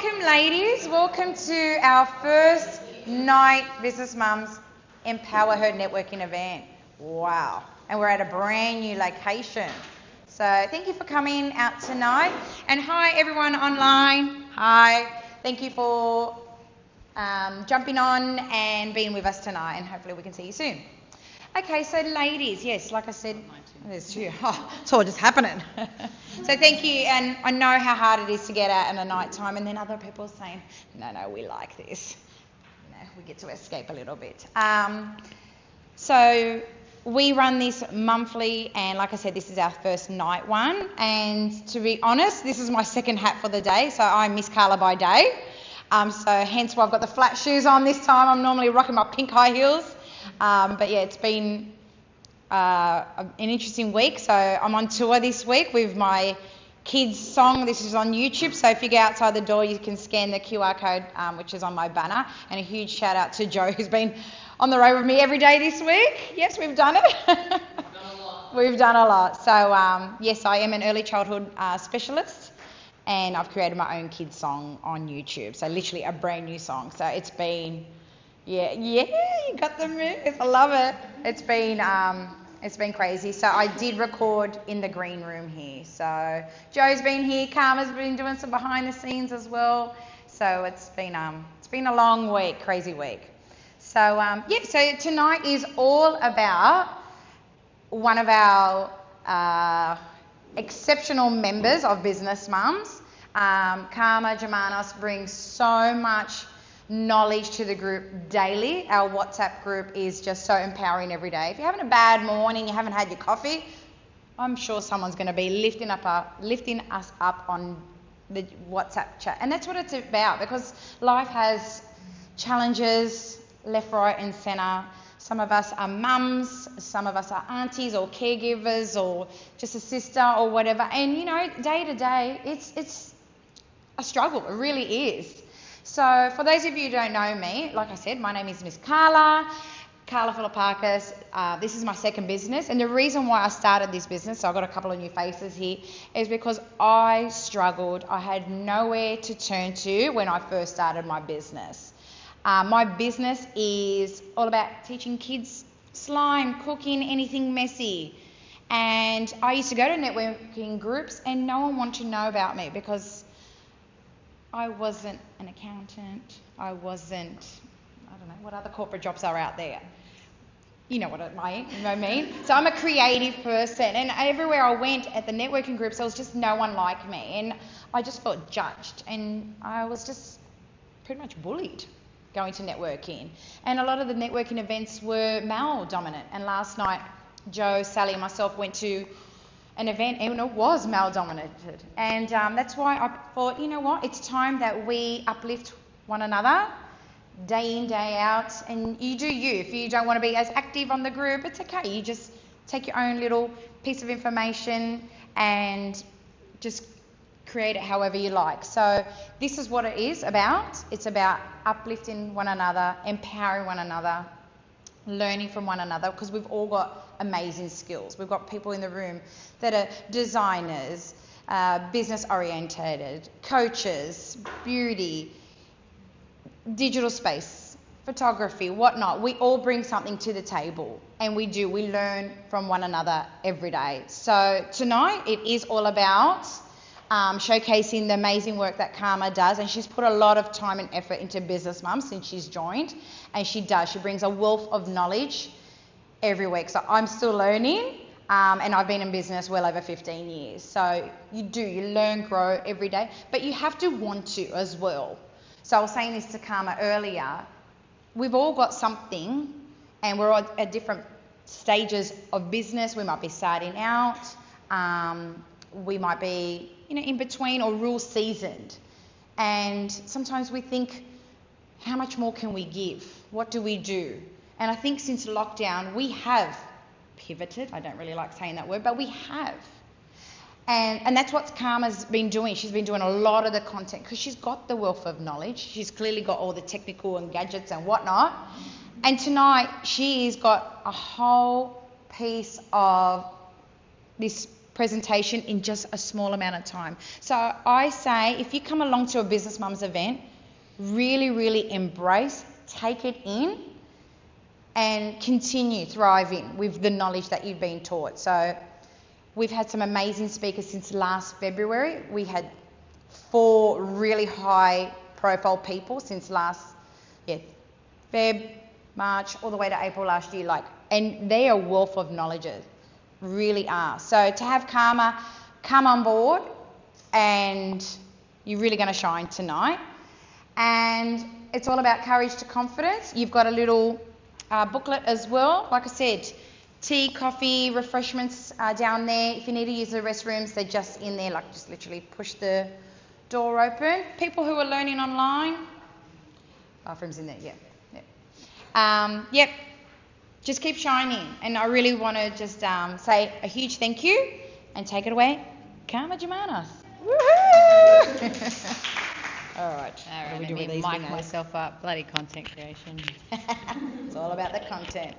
welcome ladies, welcome to our first night Business Mums Empower Her networking event. Wow, and we're at a brand new location. So thank you for coming out tonight, and hi everyone online, hi, thank you for jumping on and being with us tonight, and hopefully we can see you soon. Okay, so ladies, yes, like I said, it's all just happening. So thank you, and I know how hard it is to get out in the night time, and then other people are saying, no, we like this. We get to escape a little bit. So we run this monthly, and like I said, this is our first night one, and to be honest, this is my second hat for the day, so I'm Miss Carla by day. So hence why I've got the flat shoes on this time. I'm normally rocking my pink high heels. But yeah, it's been an interesting week. So I'm on tour this week with my kids' song. This is on YouTube. So if you go outside the door, you can scan the QR code, which is on my banner. And a huge shout out to Joe, who's been on the road with me every day this week. Yes, we've done it. We've done a lot. So yes, I am an early childhood specialist, and I've created my own kids' song on YouTube. So literally a brand new song. So it's been... Yeah, you got the moves. I love it. It's been crazy. So I did record in the green room here. So Joe's been here. Karma's been doing some behind the scenes as well. So it's been a long week, crazy week. So so tonight is all about one of our exceptional members of Business Mums. Karma Germanos brings so much knowledge to the group daily. Our WhatsApp group is just so empowering every day. If you're having a bad morning, you haven't had your coffee, I'm sure someone's going to be lifting us up on the WhatsApp chat. And that's what it's about, because life has challenges left, right and centre. Some of us are mums, some of us are aunties or caregivers or just a sister or whatever. And you know, day to day, it's a struggle. It really is. So for those of you who don't know me, like I said, my name is Miss Carla Philippakis. This is my second business, and the reason why I started this business, so I've got a couple of new faces here, is because I struggled. I had nowhere to turn to when I first started my business. My business is all about teaching kids slime, cooking, anything messy. And I used to go to networking groups and no one wanted to know about me because I wasn't an accountant. I don't know, what other corporate jobs are out there? You know what I mean? So I'm a creative person, and everywhere I went at the networking groups, there was just no one like me, and I just felt judged, and I was just pretty much bullied going to networking. And a lot of the networking events were male dominant, and last night Joe, Sally and myself went to an event and it was male dominated, and that's why I thought, you know what, it's time that we uplift one another day in, day out, and you do you. If you don't want to be as active on the group, it's okay, you just take your own little piece of information and just create it however you like. So this is what it is about. It's about uplifting one another, empowering one another, learning from one another, because we've all got amazing skills. We've got people in the room that are designers, business orientated, coaches, beauty, digital space, photography, whatnot. We all bring something to the table, and we learn from one another every day. So tonight it is all about showcasing the amazing work that Karma does, and she's put a lot of time and effort into Business Mums since she's joined, and she brings a wealth of knowledge every week. So I'm still learning, and I've been in business well over 15 years. So you learn, grow every day, but you have to want to as well. So I was saying this to Karma earlier, we've all got something, and we're all at different stages of business. We might be starting out, we might be in between or real seasoned, and sometimes we think, how much more can we give? What do we do? And I think since lockdown, we have pivoted. I don't really like saying that word, but we have. And that's what Karma's been doing. She's been doing a lot of the content because she's got the wealth of knowledge. She's clearly got all the technical and gadgets and whatnot. And tonight, she's got a whole piece of this presentation in just a small amount of time. So I say, if you come along to a Business Mums event, really, really embrace, take it in, and continue thriving with the knowledge that you've been taught. So we've had some amazing speakers since last February. We had 4 really high profile people since last Feb, March, all the way to April last year, and they are wealth of knowledge, really are. So to have Karma come on board, and you're really going to shine tonight. And it's all about courage to confidence. You've got a little booklet as well. Like I said, tea, coffee, refreshments are down there. If you need to use the restrooms, they're just in there, just literally push the door open. People who are learning online, bathrooms in there, yep. Just keep shining. And I really want to just say a huge thank you, and take it away, Karma Germanos. Woohoo! All right, let me mic myself up. Bloody content creation. It's all about the content.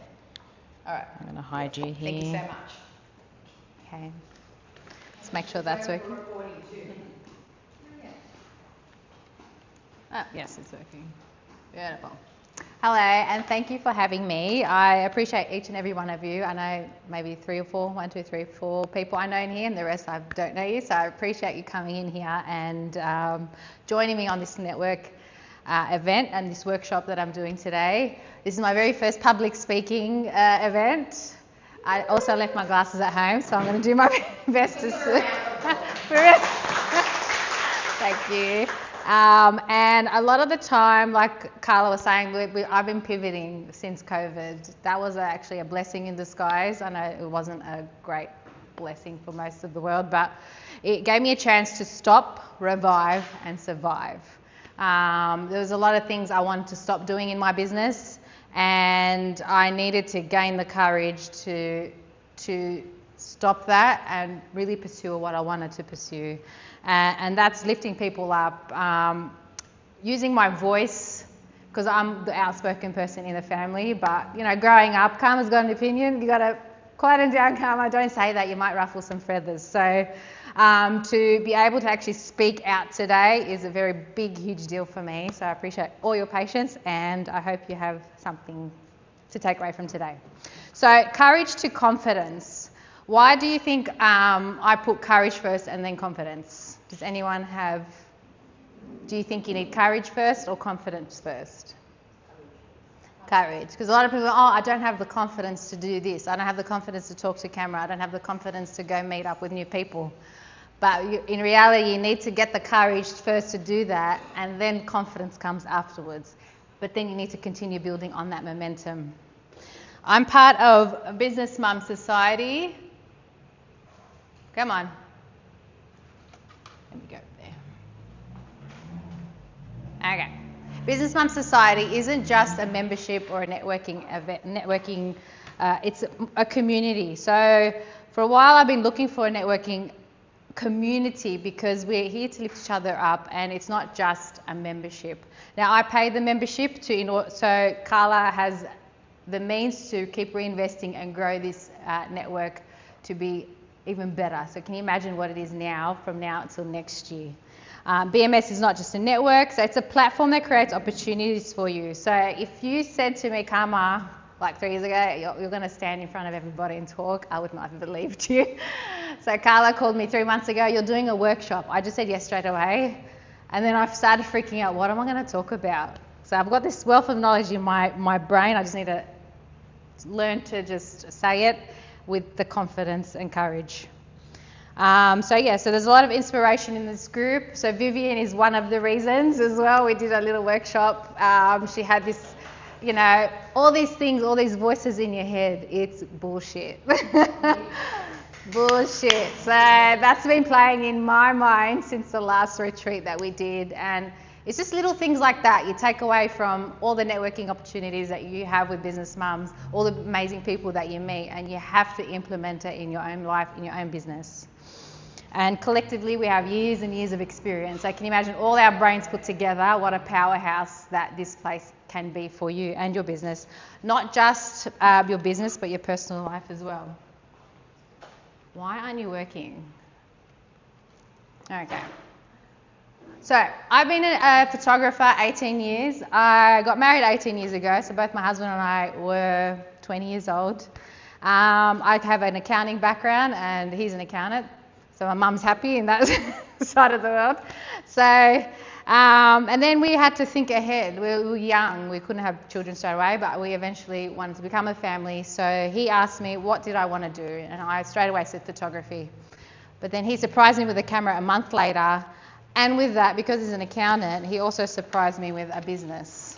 All right. I'm going to hide you here. Thank you so much. Okay. Let's make sure that's working. Oh, yes, it's working. Beautiful. Hello, and thank you for having me. I appreciate each and every one of you. I know maybe 3 or 4, 1, 2, 3, 4 people I know in here, and the rest I don't know you. So I appreciate you coming in here and joining me on this network event and this workshop that I'm doing today. This is my very first public speaking event. I also left my glasses at home, so I'm going to do my best to Thank you. And a lot of the time, like Carla was saying, I've been pivoting since COVID. That was actually a blessing in disguise. I know it wasn't a great blessing for most of the world, but it gave me a chance to stop, revive, and survive. There was a lot of things I wanted to stop doing in my business, and I needed to gain the courage to stop that and really pursue what I wanted to pursue. And that's lifting people up, using my voice, because I'm the outspoken person in the family. But, growing up, Karma's got an opinion. You got to quiet it down, Karma. Don't say that. You might ruffle some feathers. So to be able to actually speak out today is a very big, huge deal for me. So I appreciate all your patience, and I hope you have something to take away from today. So courage to confidence. Why do you think I put courage first and then confidence? Does anyone do you think you need courage first or confidence first? Courage. Because a lot of people go, I don't have the confidence to do this. I don't have the confidence to talk to camera. I don't have the confidence to go meet up with new people. But in reality, you need to get the courage first to do that, and then confidence comes afterwards. But then you need to continue building on that momentum. I'm part of a Business Mum Society. Come on. Let me go there. Okay. Business Mum Society isn't just a membership or a networking event. It's a community. So for a while I've been looking for a networking community because we're here to lift each other up, and it's not just a membership. Now I pay the membership so Carla has the means to keep reinvesting and grow this network to be even better. So can you imagine what it is now, from now until next year? BMS is not just a network, so it's a platform that creates opportunities for you. So if you said to me, Karma, like 3 years ago, you're going to stand in front of everybody and talk, I would not have believed you. So Carla called me 3 months ago, you're doing a workshop. I just said yes straight away. And then I've started freaking out, what am I going to talk about? So I've got this wealth of knowledge in my brain. I just need to learn to just say it with the confidence and courage. So there's a lot of inspiration in this group. So Vivian is one of the reasons as well. We did a little workshop. She had this, all these things, all these voices in your head. It's bullshit. Bullshit. So that's been playing in my mind since the last retreat that we did. And it's just little things like that you take away from all the networking opportunities that you have with business mums, all the amazing people that you meet, and you have to implement it in your own life, in your own business. And collectively, we have years and years of experience. So can you imagine all our brains put together, what a powerhouse that this place can be for you and your business. Not just your business, but your personal life as well. Why aren't you working? Okay. So I've been a photographer 18 years. I got married 18 years ago, so both my husband and I were 20 years old. I have an accounting background and he's an accountant, so my mum's happy in that side of the world. So, and then we had to think ahead. We were young, we couldn't have children straight away, but we eventually wanted to become a family. So he asked me, what did I want to do? And I straight away said photography. But then he surprised me with a camera a month later. And with that, because he's an accountant, he also surprised me with a business.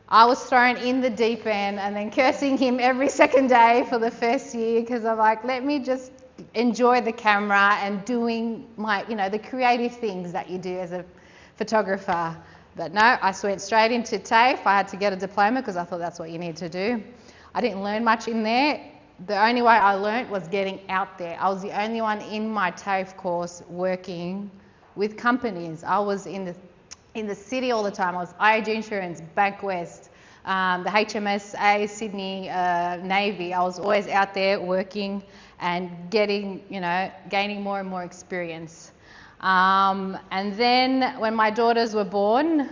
I was thrown in the deep end and then cursing him every second day for the first year because I'm like, let me just enjoy the camera and doing my, the creative things that you do as a photographer. But no, I went straight into TAFE. I had to get a diploma because I thought that's what you need to do. I didn't learn much in there. The only way I learned was getting out there. I was the only one in my TAFE course working with companies. I was in the city all the time. I was IAG Insurance, Bank West, the HMSA, Sydney Navy. I was always out there working and gaining more and more experience. And then when my daughters were born,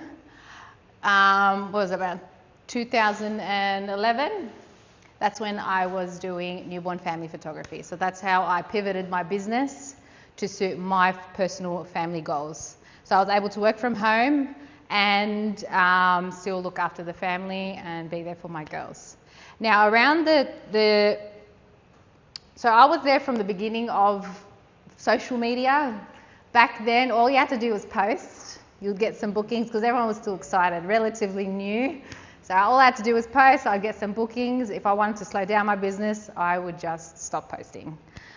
what was it, about 2011? That's when I was doing newborn family photography. So that's how I pivoted my business to suit my personal family goals. So I was able to work from home and still look after the family and be there for my girls. Now around so I was there from the beginning of social media. Back then, all you had to do was post. You'd get some bookings because everyone was still excited, relatively new. So all I had to do was post, I'd get some bookings. If I wanted to slow down my business, I would just stop posting.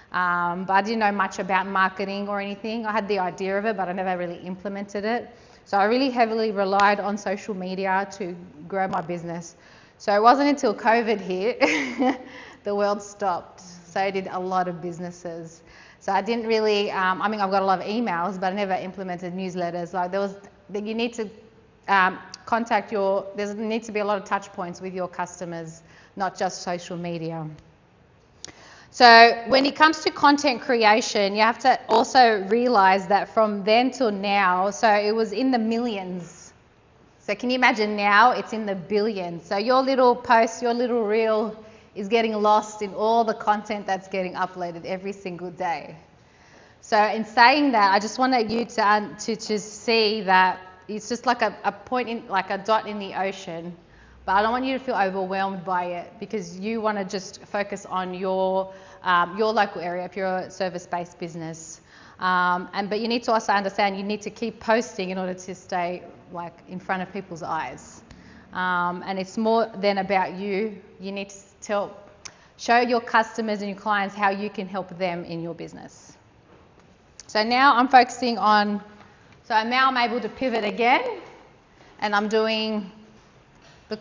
But I didn't know much about marketing or anything. I had the idea of it, but I never really implemented it. So I really heavily relied on social media to grow my business. So it wasn't until COVID hit, the world stopped. So did a lot of businesses. So I didn't really, I've got a lot of emails, but I never implemented newsletters. Like you need to there needs to be a lot of touch points with your customers, not just social media. So when it comes to content creation, you have to also realize that from then till now, so it was in the millions. So can you imagine now it's in the billions? So your little post, your little reel is getting lost in all the content that's getting uploaded every single day. So in saying that, I just wanted you to see that it's just like a point in, like a dot in the ocean. But I don't want you to feel overwhelmed by it because you want to just focus on your local area if you're a service-based business. But you need to also understand you need to keep posting in order to stay like in front of people's eyes. And it's more than about you. You need to show your customers and your clients how you can help them in your business. So now I'm focusing on, now I'm able to pivot again, and I'm doing the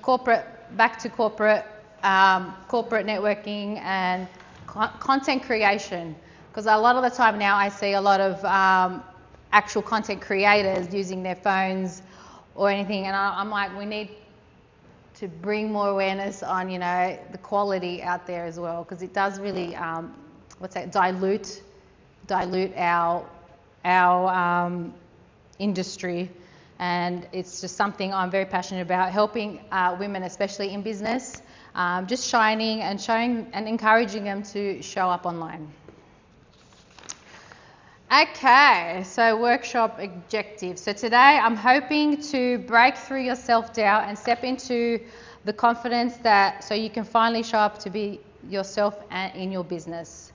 back to corporate networking and content creation. Because a lot of the time now I see a lot of actual content creators using their phones or anything, and I'm like, we need to bring more awareness on, the quality out there as well, because it does really, dilute our industry. And it's just something I'm very passionate about, helping women, especially in business, just shining and showing and encouraging them to show up online. Okay, so workshop objectives. So today I'm hoping to break through your self-doubt and step into the confidence so you can finally show up to be yourself in your business.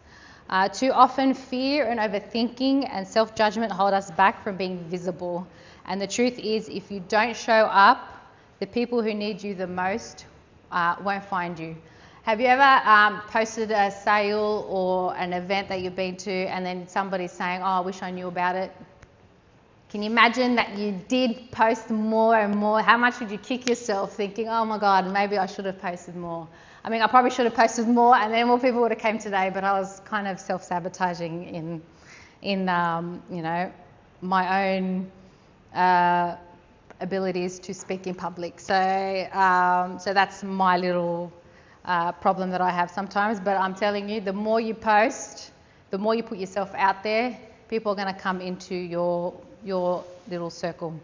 Too often fear and overthinking and self-judgment hold us back from being visible. And the truth is, if you don't show up, the people who need you the most won't find you. Have you ever posted a sale or an event that you've been to and then somebody's saying, oh, I wish I knew about it? Can you imagine that you did post more and more? How much would you kick yourself thinking, oh my God, maybe I should have posted more? I mean, I probably should have posted more and then more people would have came today, but I was kind of self-sabotaging in my own abilities to speak in public. So that's my little problem that I have sometimes. But I'm telling you, the more you post the more you put yourself out there, people are going to come into your little circle.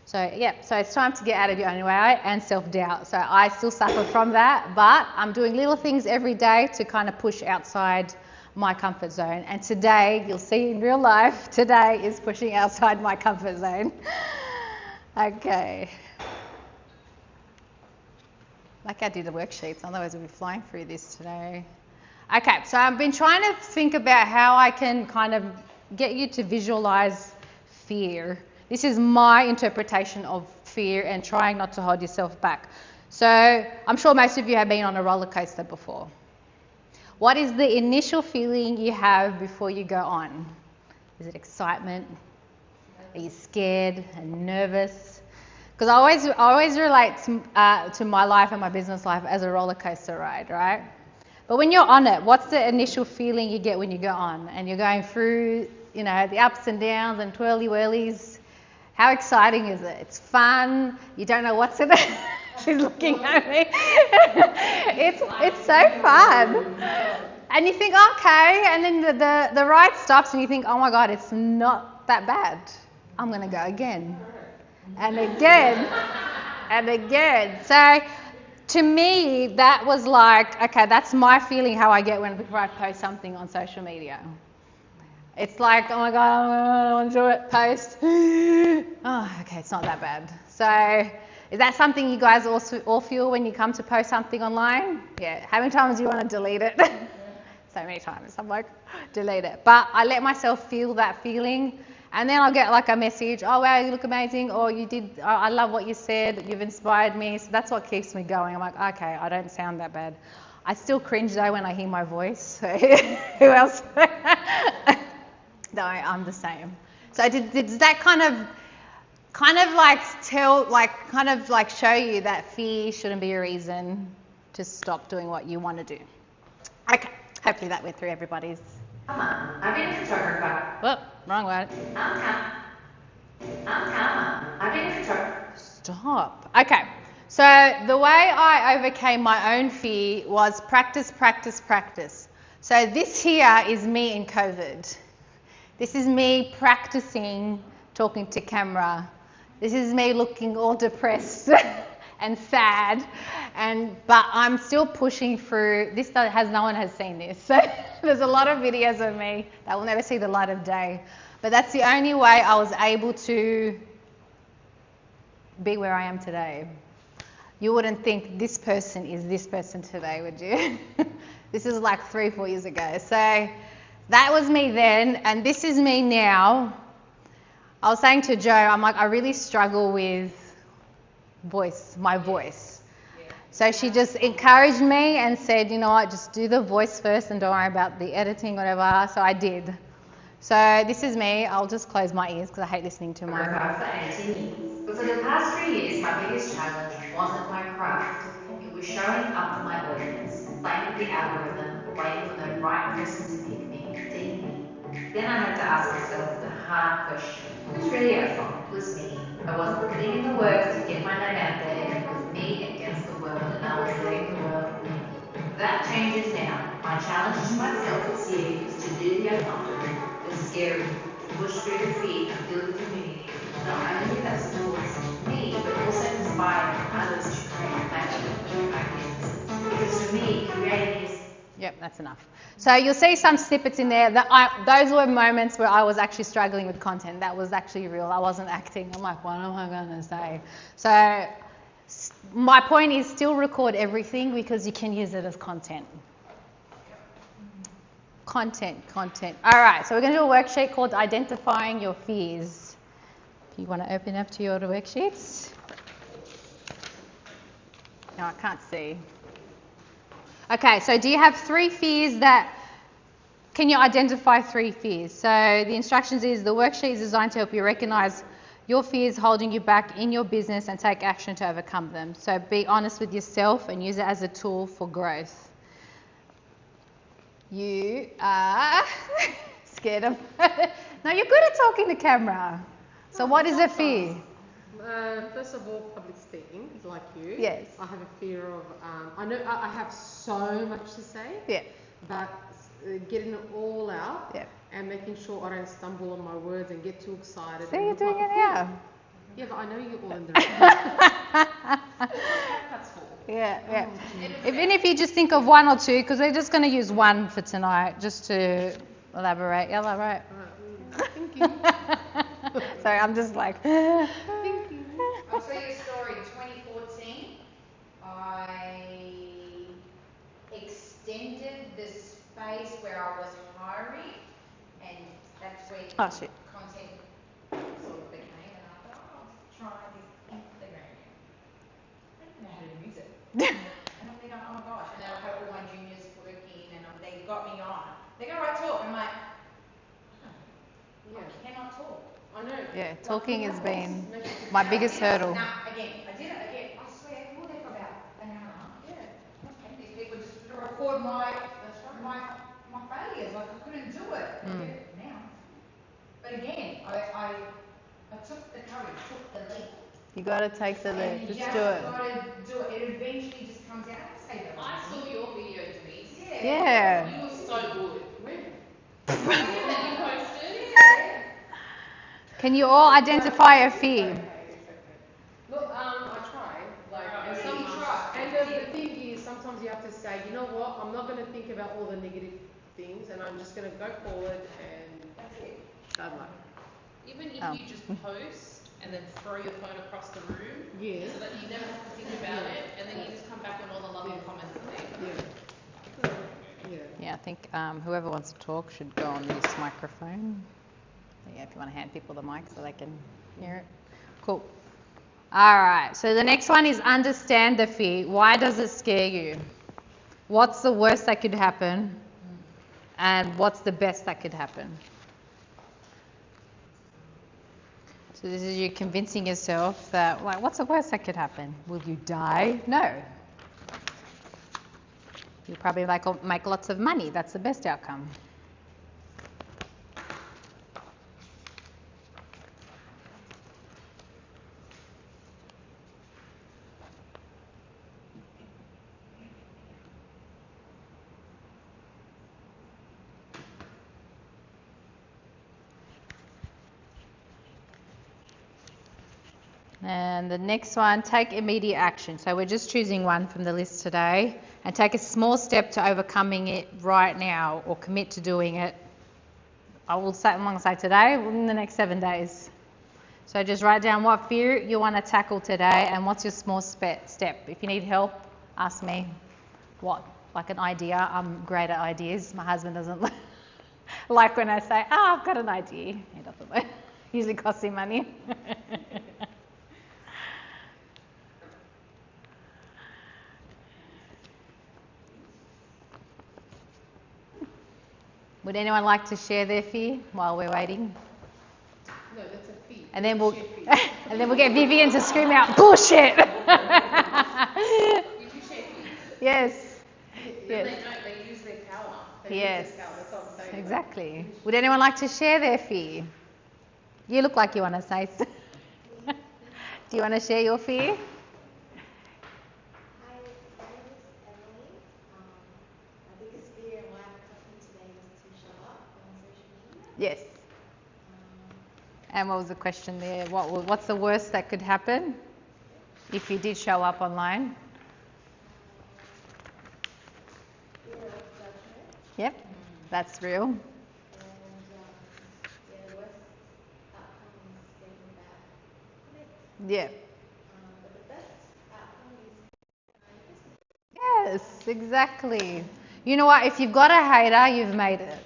So yeah, so it's time to get out of your own way and self-doubt. So I still suffer from that, but I'm doing little things every day to kind of push outside my comfort zone. And today, you'll see in real life, today is pushing outside my comfort zone. Okay. Like I did the worksheets, otherwise we'll be flying through this today. Okay, so I've been trying to think about how I can kind of get you to visualize fear. This is my interpretation of fear and trying not to hold yourself back. So I'm sure most of you have been on a roller coaster before. What is the initial feeling you have before you go on? Is it excitement? Are you scared and nervous? Because I always relate to my life and my business life as a roller coaster ride, right? But when you're on it, what's the initial feeling you get when you go on? And you're going through, you know, the ups and downs and twirly whirlies. How exciting is it? It's fun. You don't know what's in it. She's looking at me. It's so fun. And you think, okay, and then the ride stops and you think, oh my God, it's not that bad. I'm going to go again. And again. And again. So to me, that was like, okay, that's my feeling how I get before I post something on social media. It's like, oh my God, I want to do it, post. Oh, okay, it's not that bad. So is that something you guys also all feel when you come to post something online? Yeah. How many times do you want to delete it? So many times. I'm like, delete it. But I let myself feel that feeling. And then I'll get like a message, oh wow, you look amazing, or I love what you said, you've inspired me. So that's what keeps me going. I'm like, okay, I don't sound that bad. I still cringe though when I hear my voice. Who else? No, I'm the same. So did that kind of like show you that fear shouldn't be a reason to stop doing what you want to do? Okay, hopefully that went through everybody's. I've been a photographer. Oh, wrong word. I'm Karma. I've been a photographer. Stop. Okay. So the way I overcame my own fear was practice. So this here is me in COVID. This is me practicing talking to camera. This is me looking all depressed and sad, but I'm still pushing through. No one has seen this. So there's a lot of videos of me that will never see the light of day. But that's the only way I was able to be where I am today. You wouldn't think this person is this person today, would you? This is like 3-4 years ago. So that was me then, and this is me now. I was saying to Joe, I'm like, I really struggle with my voice. So she just encouraged me and said, you know what, just do the voice first and don't worry about the editing, whatever. So I did. So this is me. I'll just close my ears because I hate listening to my... For 18 years. But for the past 3 years, my biggest challenge wasn't my craft. It was showing up for my audience, playing with the algorithm, waiting for the right person to pick me, dig me. Then I had to ask myself the hard question. Who's really at fault? It was me. I wasn't putting in the work to get my name out there. It was me against the world, and I was letting the world win. That changes now. My challenge to myself this year is to do the uncomfortable, the scary, to push through the fear and build a community. Not only that supports me, but also inspires others to create magic through my business. Because for me, creating is... Yep, that's enough. So you'll see some snippets in there. Those were moments where I was actually struggling with content. That was actually real. I wasn't acting. I'm like, what am I going to say? So my point is still record everything because you can use it as content. Content. All right, so we're going to do a worksheet called Identifying Your Fears. If you want to open up to your worksheets. No, I can't see. Okay, so do you have 3 fears can you identify 3 fears? So the instructions is the worksheet is designed to help you recognize your fears holding you back in your business and take action to overcome them. So be honest with yourself and use it as a tool for growth. You are scared of... No, you're good at talking to camera. So what is a fear? First of all, public speaking, like you. Yes. I have a fear of, I know I have so much to say. Yeah. But getting it all out Yeah. and making sure I don't stumble on my words and get too excited. See, and you're look like doing a it fool. now. Yeah, but I know you're all in the That's full. Yeah, yeah. Oh, Even if you just think of one or two, because we're just going to use one for tonight, just to elaborate. Elaborate. Thank you. Sorry, I'm just like. Thank you. I'll tell you a story. In 2014, I extended the space where I was hiring, and that's where Oh, shit. content sort of became. And I thought, oh, I'll try this Instagram. I didn't know how to use it. And I'm thinking, oh my gosh. And then I had all my juniors working, and they got me on. They go, right, talk. I'm like, Yeah. I cannot talk. I know. Yeah, talking has been Makes it my biggest hurdle. Nah, again, I did it again. I swear, we were there for about an hour and a half. Yeah. I was paying these people just to record my failures. Like I couldn't do it. I get it now. But again, I took the courage, took the leap. You got to take the And leap. you Just just do it. gotta do it. It eventually just comes out. I say that. I saw your video, Denise. Yeah. You were so good. Where? That you posted. Yeah. Can you all identify a fear? Look, I tried. And the thing is, sometimes you have to say, you know what? I'm not going to think about all the negative things, and I'm just going to go forward and That's it. bad luck. Even if Oh. you just post and then throw your phone across the room, Yeah. so that you never have to think about it, and then you just come back and all the lovely comments are there. Yeah. Yeah. Yeah, I think whoever wants to talk should go on this microphone. Yeah, if you want to hand people the mic so they can hear it. Cool. All right, so the next one is understand the fear. Why does it scare you? What's the worst that could happen? And what's the best that could happen? So this is you convincing yourself that, like, what's the worst that could happen? Will you die? No. You'll probably make lots of money. That's the best outcome. And the next one, take immediate action. So we're just choosing one from the list today and take a small step to overcoming it right now or commit to doing it. I will say, I'm going to say today, in the next 7 days. So just write down what fear you want to tackle today and what's your small step. If you need help, ask me. What? Like an idea. I'm great at ideas. My husband doesn't like when I say, I've got an idea. He doesn't like. Usually costs him money. Would anyone like to share their fear while we're waiting? No, that's a fee. And then we'll get Vivian to scream out bullshit. You do share fees. Yes. Then Yes. they don't, they use their power. Yes. That's what I'm saying. Exactly. Would anyone like to share their fear? You look like you want to say. Do you want to share your fear? Hi, my name is Emily. My biggest fear and why I'm talking today is to show up on social media. Yes. And what was the question there? What's the worst that could happen if you did show up online? Fear of judgment. Yep, that's real. And the worst outcome is getting bad comments. Yeah. But the best outcome is Yes, exactly. You know what? If you've got a hater, you've made it.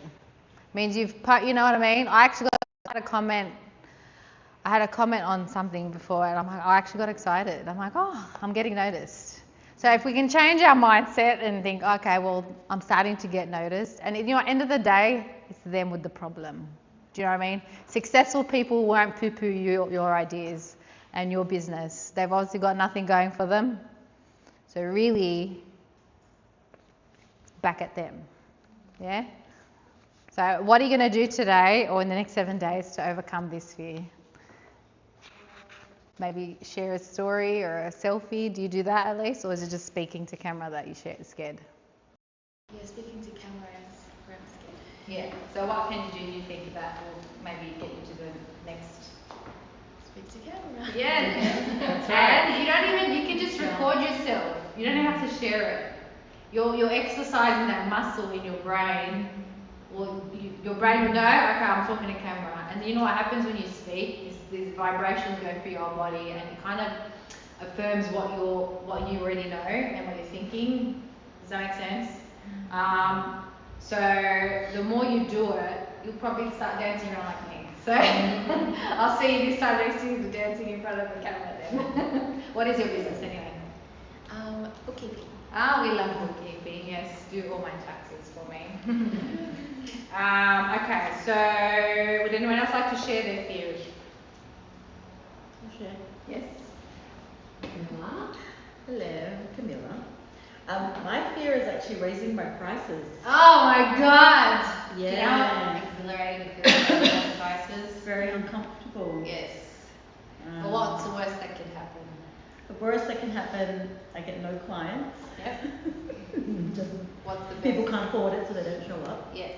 Means you've put, you know what I mean? I actually got a comment. I had a comment on something before, and I'm like, I actually got excited. I'm like, oh, I'm getting noticed. So if we can change our mindset and think, okay, well, I'm starting to get noticed, and you know, at the end of the day, it's them with the problem. Do you know what I mean? Successful people won't poo-poo your ideas and your business. They've obviously got nothing going for them. So really, back at them. Yeah? So what are you going to do today or in the next 7 days to overcome this fear? Maybe share a story or a selfie. Do you do that at least? Or is it just speaking to camera that you share, scared? yeah, speaking to camera is Yeah. So what can you do you think that will maybe get you to the next? Speak to camera. Yeah. That's right. And you can just record yourself. You don't even have to share it. You're exercising that muscle in your brain. Well, your brain will know, okay, I'm talking to camera. And you know what happens when you speak is these vibrations go through your body and it kind of affirms what you already know and what you're thinking. Does that make sense? So the more you do it, you'll probably start dancing around like me. So I'll see you this time next year dancing in front of the camera then. What is your business anyway? Bookkeeping. We love bookkeeping. Yes, do all my taxes for me. Okay, so would anyone else like to share their theory? Sure. Yes. Camilla. Hello, Camilla. My fear is actually raising my prices. Oh my God! Yeah. Do you know how exhilarating it feels to raise prices? It's very uncomfortable. Yes. But what's the worst that can happen? The worst that can happen, I get no clients. Yep. What's the best? People can't afford it, so they don't show up. Yeah.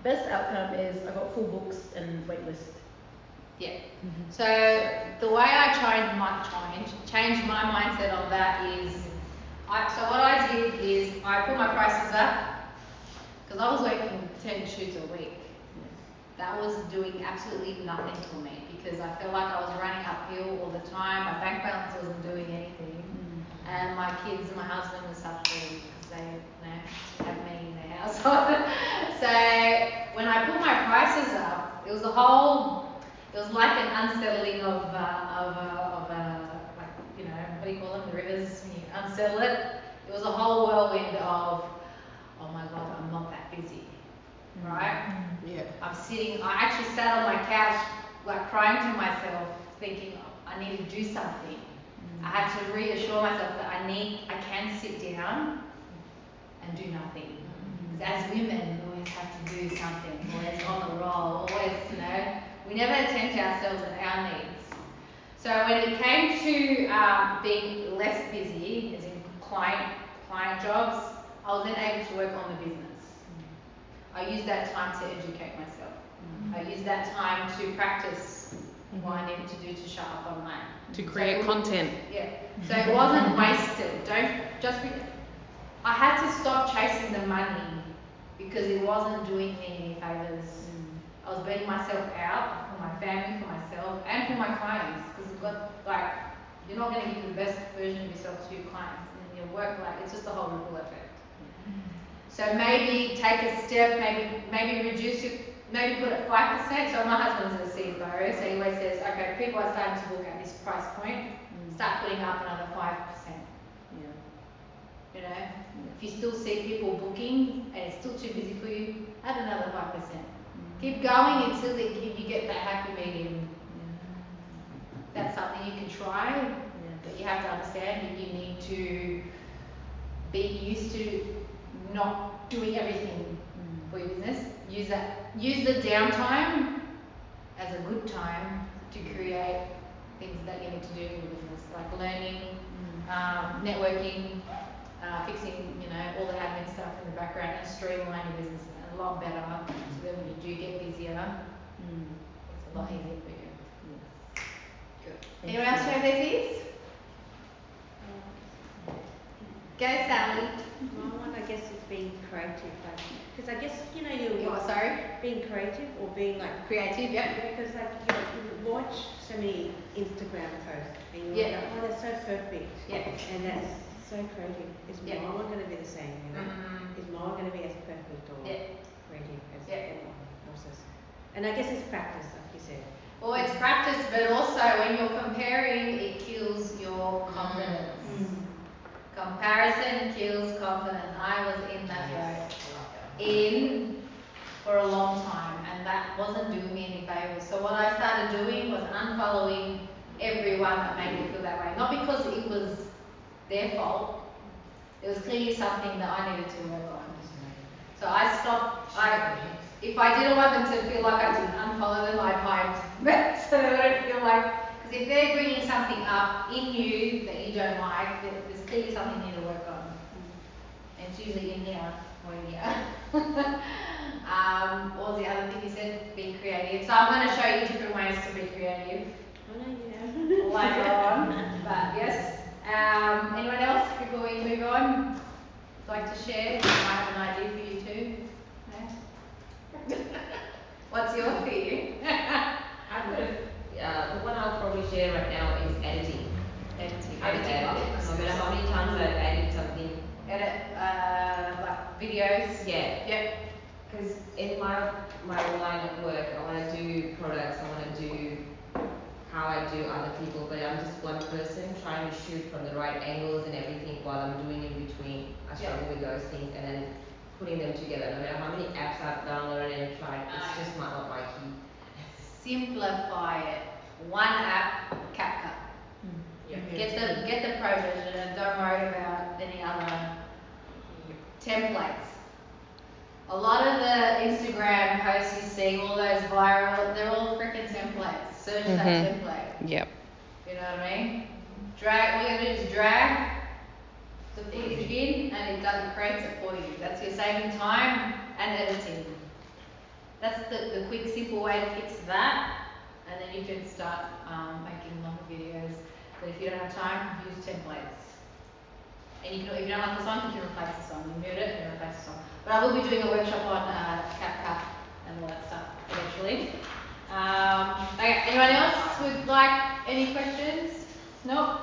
Best outcome is I got full books and wait list. Yeah. So the way I change my mindset on that is, so what I did is I put my prices up because I was working 10 shoots a week. That was doing absolutely nothing for me because I felt like I was running uphill all the time. My bank balance wasn't doing anything, and my kids and my husband were suffering because they have me in their household. So when I put my prices up, it was like an unsettling of like, you know, what do you call them, the rivers when you unsettle it. It was a whole whirlwind of, oh my God, I'm not that busy, right? Yeah. I actually sat on my couch like crying to myself, thinking I need to do something. I had to reassure myself that I can sit down and do nothing. Because as women, we always have to do something, always on the roll, always, you know, we never attend to ourselves and our needs. So when it came to being less busy, as in client jobs, I was then able to work on the business. I used that time to educate myself. I used that time to practice what I needed to do to show up online. To create content. Yeah. So it wasn't wasted. I had to stop chasing the money because it wasn't doing me any favors. I was burning myself out for my family, for myself, and for my clients. Because you're not going to give the best version of yourself to your clients and your work. It's just a whole ripple effect. So maybe take a step, maybe reduce it, maybe put it 5%. So my husband's a CFO, so he always says, okay, people are starting to book at this price point, start putting up another 5%. You know, if you still see people booking and it's still too busy for you, add another 5%. Keep going until you get that happy medium. That's something you can try, but you have to understand that you need to be used to not doing everything for your business. Use the downtime as a good time to create things that you need to do in your business, like learning, networking, fixing, you know, all the admin stuff in the background and streamline your business a lot better. So that when you do get busier, it's a lot easier for you. Good. Anyone else share their fears? Go, Sally. My one, I guess, is being creative. Because I guess, you know, being creative or being like creative, yeah. Because you watch so many Instagram posts and you're like, oh, that's so perfect. Yeah. And that's so creative. Is my one going to be the same? You know? Is my one going to be as perfect or creative as everyone else's? And I guess it's practice, like you said. Well, it's practice, but also when you're comparing, it kills your confidence. Comparison kills confidence. I was in that boat for a long time, and that wasn't doing me any favors. So what I started doing was unfollowing everyone that made me feel that way. Not because it was their fault. It was clearly something that I needed to work on. So I stopped. If I didn't want them to feel like I didn't unfollow them, I'd hide. So they wouldn't feel like. Because if they're bringing something up in you that you don't like, there's clearly something you need to work on. And it's usually in here or in here. What was the other thing you said? Be creative. So I'm going to show you different ways to be creative later on. But yes. Anyone else before we move on? Like to share? I have an idea for you too. No? What's your fear? The one I'll probably share right now is editing. Editing. No matter how many times I've edited something. Edit, like videos. Yeah. Yep. Because in my line of work, I want to do products, I want to do how I do other people, but I'm just one person trying to shoot from the right angles and everything while I'm doing in between. I struggle with those things and then putting them together. No matter how many apps I've downloaded and tried, it's just not my key. Simplify it. One app, CapCut. Get the pro version and don't worry about any other templates. A lot of the Instagram posts you see, all those viral, they're all freaking templates. Search that template. Yep. You know what I mean? Drag, all you gotta do is drag the footage in and it creates it for you. That's your saving time and editing. That's the quick, simple way to fix that. And then you can start making longer videos. But if you don't have time, use templates. And you can, if you don't like the song, you can replace the song. You mute it and replace the song. But I will be doing a workshop on CapCut and all that stuff eventually. Okay, anyone else would like any questions? Nope.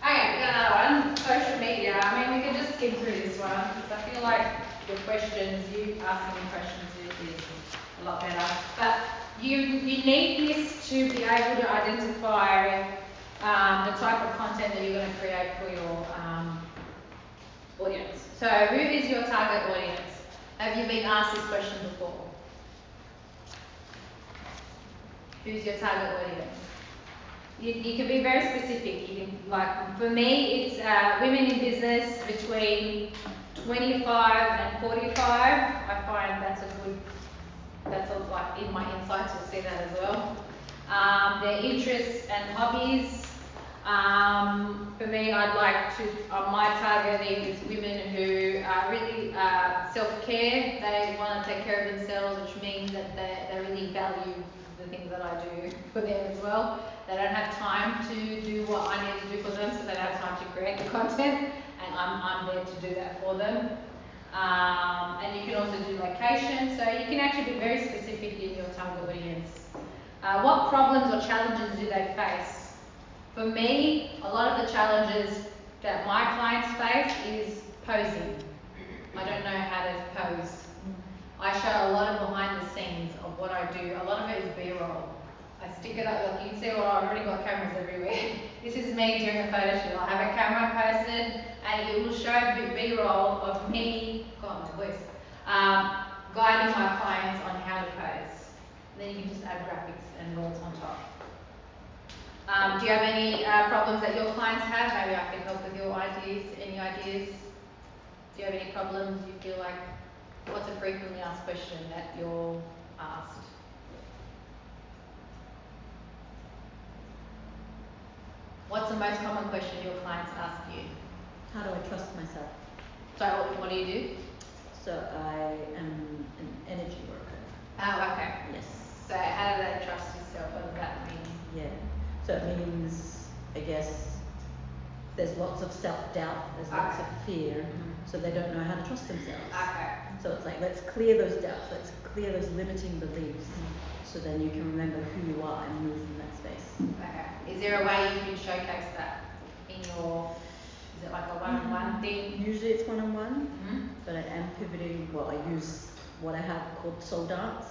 Okay, we got another one. Social media. I mean, we can just skim through this one because I feel like the questions, you asking me questions is a lot better. But you need this to be able to identify the type of content that you're going to create for your audience. So, who is your target audience? Have you been asked this question before? Who's your target audience? You can be very specific. You can, like, for me, it's women in business between 25 and 45. I find that's like in my insights, you'll see that as well. Their interests and hobbies. For me, I'd like to, my targeting is women who are really self-care. They want to take care of themselves, which means that they really value the things that I do for them as well. They don't have time to do what I need to do for them, so they don't have time to create the content, and I'm there to do that for them. And you can also do location, so you can actually be very specific in your target audience. What problems or challenges do they face? For me, a lot of the challenges that my clients face is posing. I don't know how to pose. I show a lot of behind the scenes of what I do. A lot of it is B-roll. I stick it up, like you can see, well, I've already got cameras everywhere. This is me during a photo shoot. I have a camera posted and it will show B-roll of me, God, my voice, guiding my clients on how to pose. And then you can just add graphics and words on top. Do you have any problems that your clients have? Maybe I can help with your ideas. Any ideas? Do you have any problems you feel like? What's a frequently asked question that you're asked? What's the most common question your clients ask you? How do I trust myself? So what do you do? So I am an energy worker. Oh, okay. Yes. So how do they trust yourself? What does that mean? Yeah. So it means, I guess, there's lots of self-doubt, there's lots of fear, so they don't know how to trust themselves. Okay. So it's like, let's clear those doubts, let's clear those limiting beliefs, so then you can remember who you are and move from that space. Okay. Is there a way you can showcase that in your, is it like a one-on-one thing? Usually it's one-on-one, but I am pivoting, well, I use what I have called soul dance,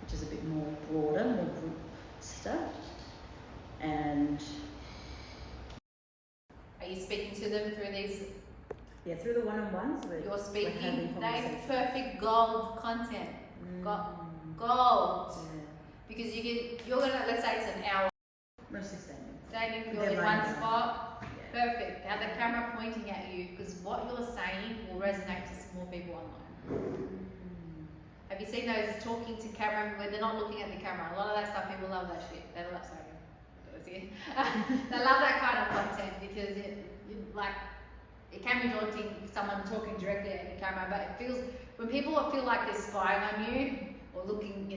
which is a bit more broader, more group stuff. And are you speaking to them through these? Yeah, through the one-on-ones. You're speaking. That is perfect gold content. Gold. Yeah. Because you're gonna, let's say it's an hour. Mostly standing. Standing, you're in one spot. Yeah. Perfect. Have the camera pointing at you, because what you're saying will resonate to more people online. Have you seen those talking to camera where they're not looking at the camera? A lot of that stuff, people love that shit. They love saying. They love that kind of content because it like, it can be daunting if someone talking directly at the camera, but it feels, when people feel like they're spying on you or looking,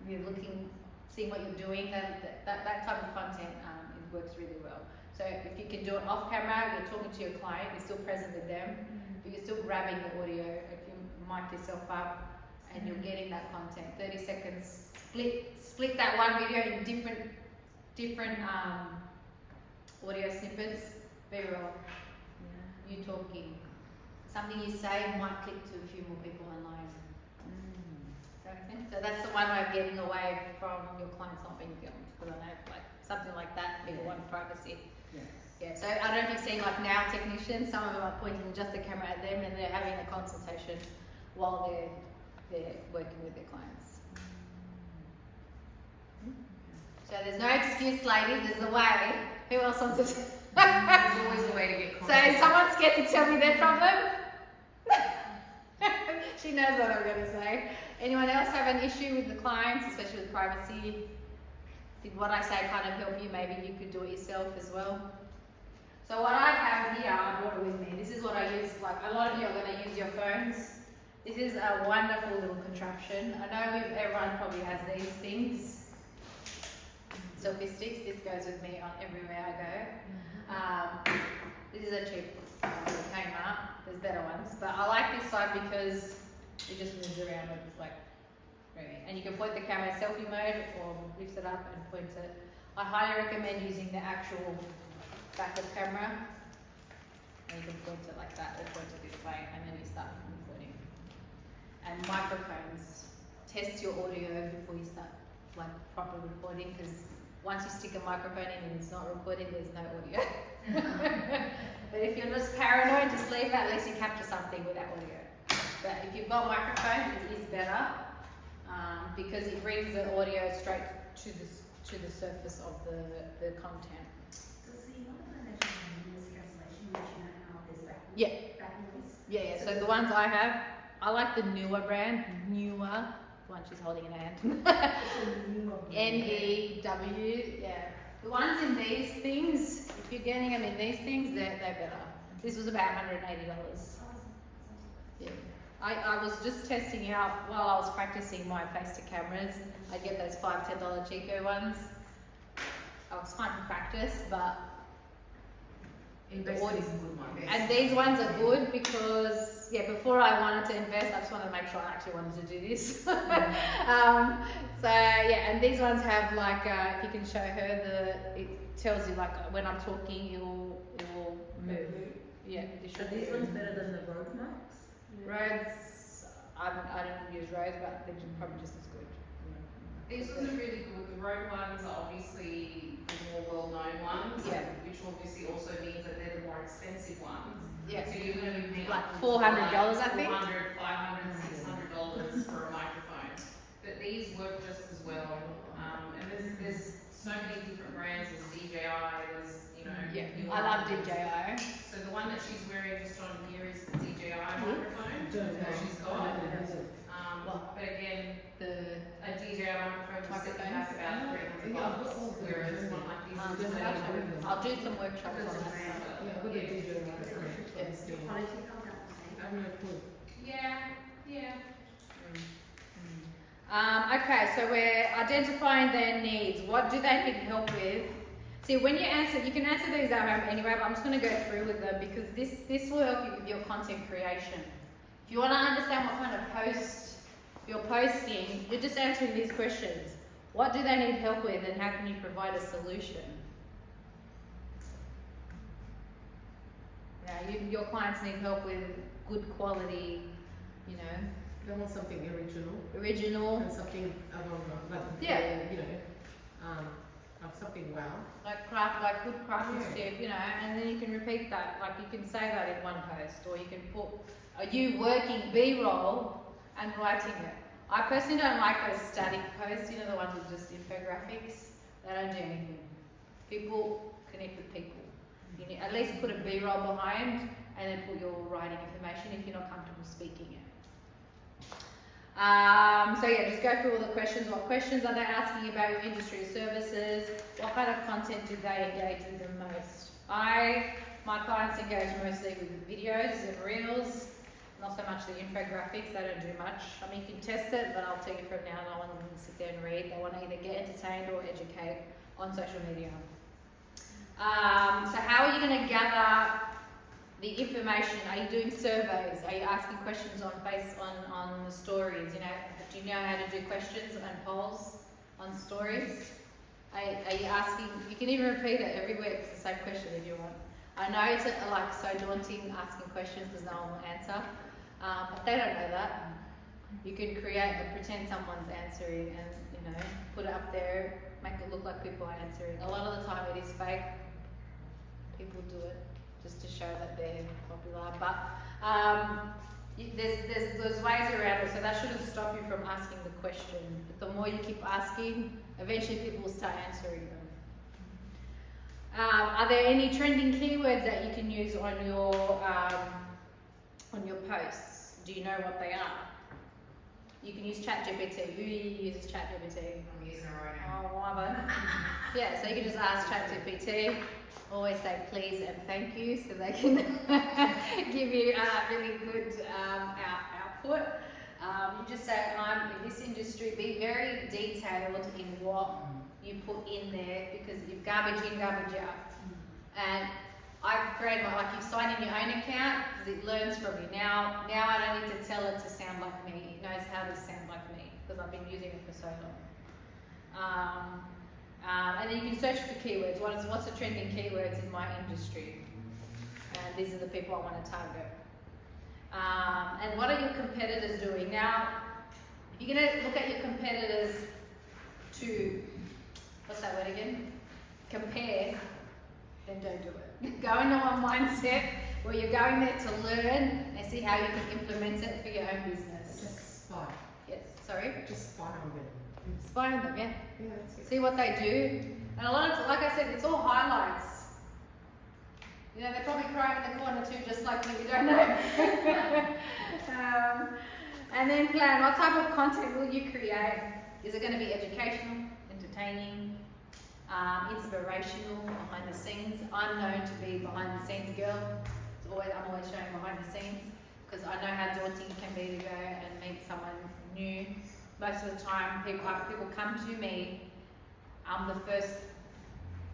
you're looking, seeing what you're doing, that type of content it works really well. So if you can do it off camera, you're talking to your client, you're still present with them, but you're still grabbing the audio. If you mic yourself up and you're getting that content, 30 seconds, split that one video in different audio snippets, B-roll. You talking. Something you say might click to a few more people online. So that's the one way of getting away from your clients not being filmed. Because I know like something like that, people want privacy. Yes. Yeah, so I don't know if you've seen like now technicians, some of them are pointing just the camera at them and they're having a consultation while they're working with their clients. So there's no excuse, ladies, there's a way. Who else wants to? There's always a way to get So content. is someone scared to tell me their problem? She knows what I'm going to say. Anyone else have an issue with the clients, especially with privacy? Did what I say kind of help you? Maybe you could do it yourself as well. So what I have here, I brought it with me. This is what I use. Like a lot of you are going to use your phones. This is a wonderful little contraption. I know everyone probably has these things. Selfie sticks. This goes with me on everywhere I go. This is a cheap one that came out. There's better ones, but I like this side because it just moves around with like, and you can point the camera selfie mode or lift it up and point it. I highly recommend using the actual back of camera, and you can point it like that or point it this way, and then you start recording. And microphones, test your audio before you start like proper recording, because once you stick a microphone in and it's not recording, there's no audio. But if you're just paranoid, just leave that, at least you capture something with that audio. But if you've got microphones, it is better because it brings the audio straight to the surface of the content. Does the microphone actually use cancellation, which you know how there's back noise? Yeah. So the ones I have, I like the newer brand, the one she's holding in her hand. NEW, yeah. The ones in these things, if you're getting them in these things, they're better. This was about $180. Yeah. I was just testing out while I was practicing my face to cameras. I get those $5-10 Chico ones. I was fine for practice, but and these ones are good because before I wanted to invest, I just wanted to make sure I actually wanted to do this. And these ones have like if you can show her it tells you like when I'm talking, it will move. Yeah, Are these ones better than the Rode mics? Rhodes, I don't use Rhodes, but they're probably just as good. These ones are really good. The Rode ones are obviously the more well-known ones, which obviously also means that they're the more expensive ones. Yeah. So you're going to be paying like $400, I think. $400, $500, $600 for a microphone. But these work just as well. And there's so many different brands. There's DJI. There's I love DJI. So the one that she's wearing just on here is the DJI microphone that she's got. But again, a DJI microphone costs about $300, whereas one like this I'll do some workshops on that. Okay, so we're identifying their needs. What do they need help with? See, when you can answer these at home anyway, but I'm just going to go through with them because this will help you with your content creation. If you want to understand what kind of post you're posting, you're just answering these questions. What do they need help with and how can you provide a solution? Now, your clients need help with good quality, They want something original. and something something wow. Like good craftsmanship, and then you can repeat that, like you can say that in one post, or you can put, are you working B-roll and writing it? I personally don't like those static posts, the ones with just infographics. They don't do anything. People connect with people. You need, at least put a B-roll behind and then put your writing information if you're not comfortable speaking it. Just go through all the questions. What questions are they asking about your industry services? What kind of content do they engage with the most? I My clients engage mostly with videos and reels, not so much the infographics, they don't do much. I mean, you can test it, but I'll tell you from now, no one can sit there and read. They want to either get entertained or educate on social media. So how are you going to gather the information? Are you doing surveys? Are you asking questions on the stories? You know, do you know how to do questions and polls on stories? Are you asking? You can even repeat it every week. It's the same question if you want. I know it's like so daunting asking questions because no one will answer, but they don't know that. You could create and pretend someone's answering, and you know, put it up there, make it look like people are answering. A lot of the time it is fake. People do it just to show that they're popular, but there's ways around it, so that shouldn't stop you from asking the question. But the more you keep asking, eventually people will start answering them. Are there any trending keywords that you can use on your posts? Do you know what they are? You can use ChatGPT. Who uses ChatGPT? I'm using it right now. Oh, one of them. Yeah, so you can just ask ChatGPT. Always say please and thank you, so they can give you really good output. You just say, I'm in this industry. Be very detailed in what you put in there, because you've garbage in, garbage out. And I've created like you sign in your own account because it learns from you. Now I don't need to tell it to sound like me. It knows how to sound like me because I've been using it for so long. And then you can search for keywords. What's the trending keywords in my industry? And these are the people I want to target. And what are your competitors doing? Now, if you're going to look at your competitors to, what's that word again? Compare, then don't do it. Go into one mindset where you're going there to learn and see how you can implement it for your own business. Just spy. Yes, sorry? Just spy on them. Spy on them, yeah. Yeah, that's good. See what they do. And a lot of, like I said, it's all highlights. You know, they're probably crying in the corner too, just like me, you don't know. And then plan, what type of content will you create? Is it going to be educational, entertaining, inspirational, behind the scenes? I'm known to be behind the scenes girl. I'm always showing behind the scenes because I know how daunting it can be to go and meet someone new. Most of the time, people come to me.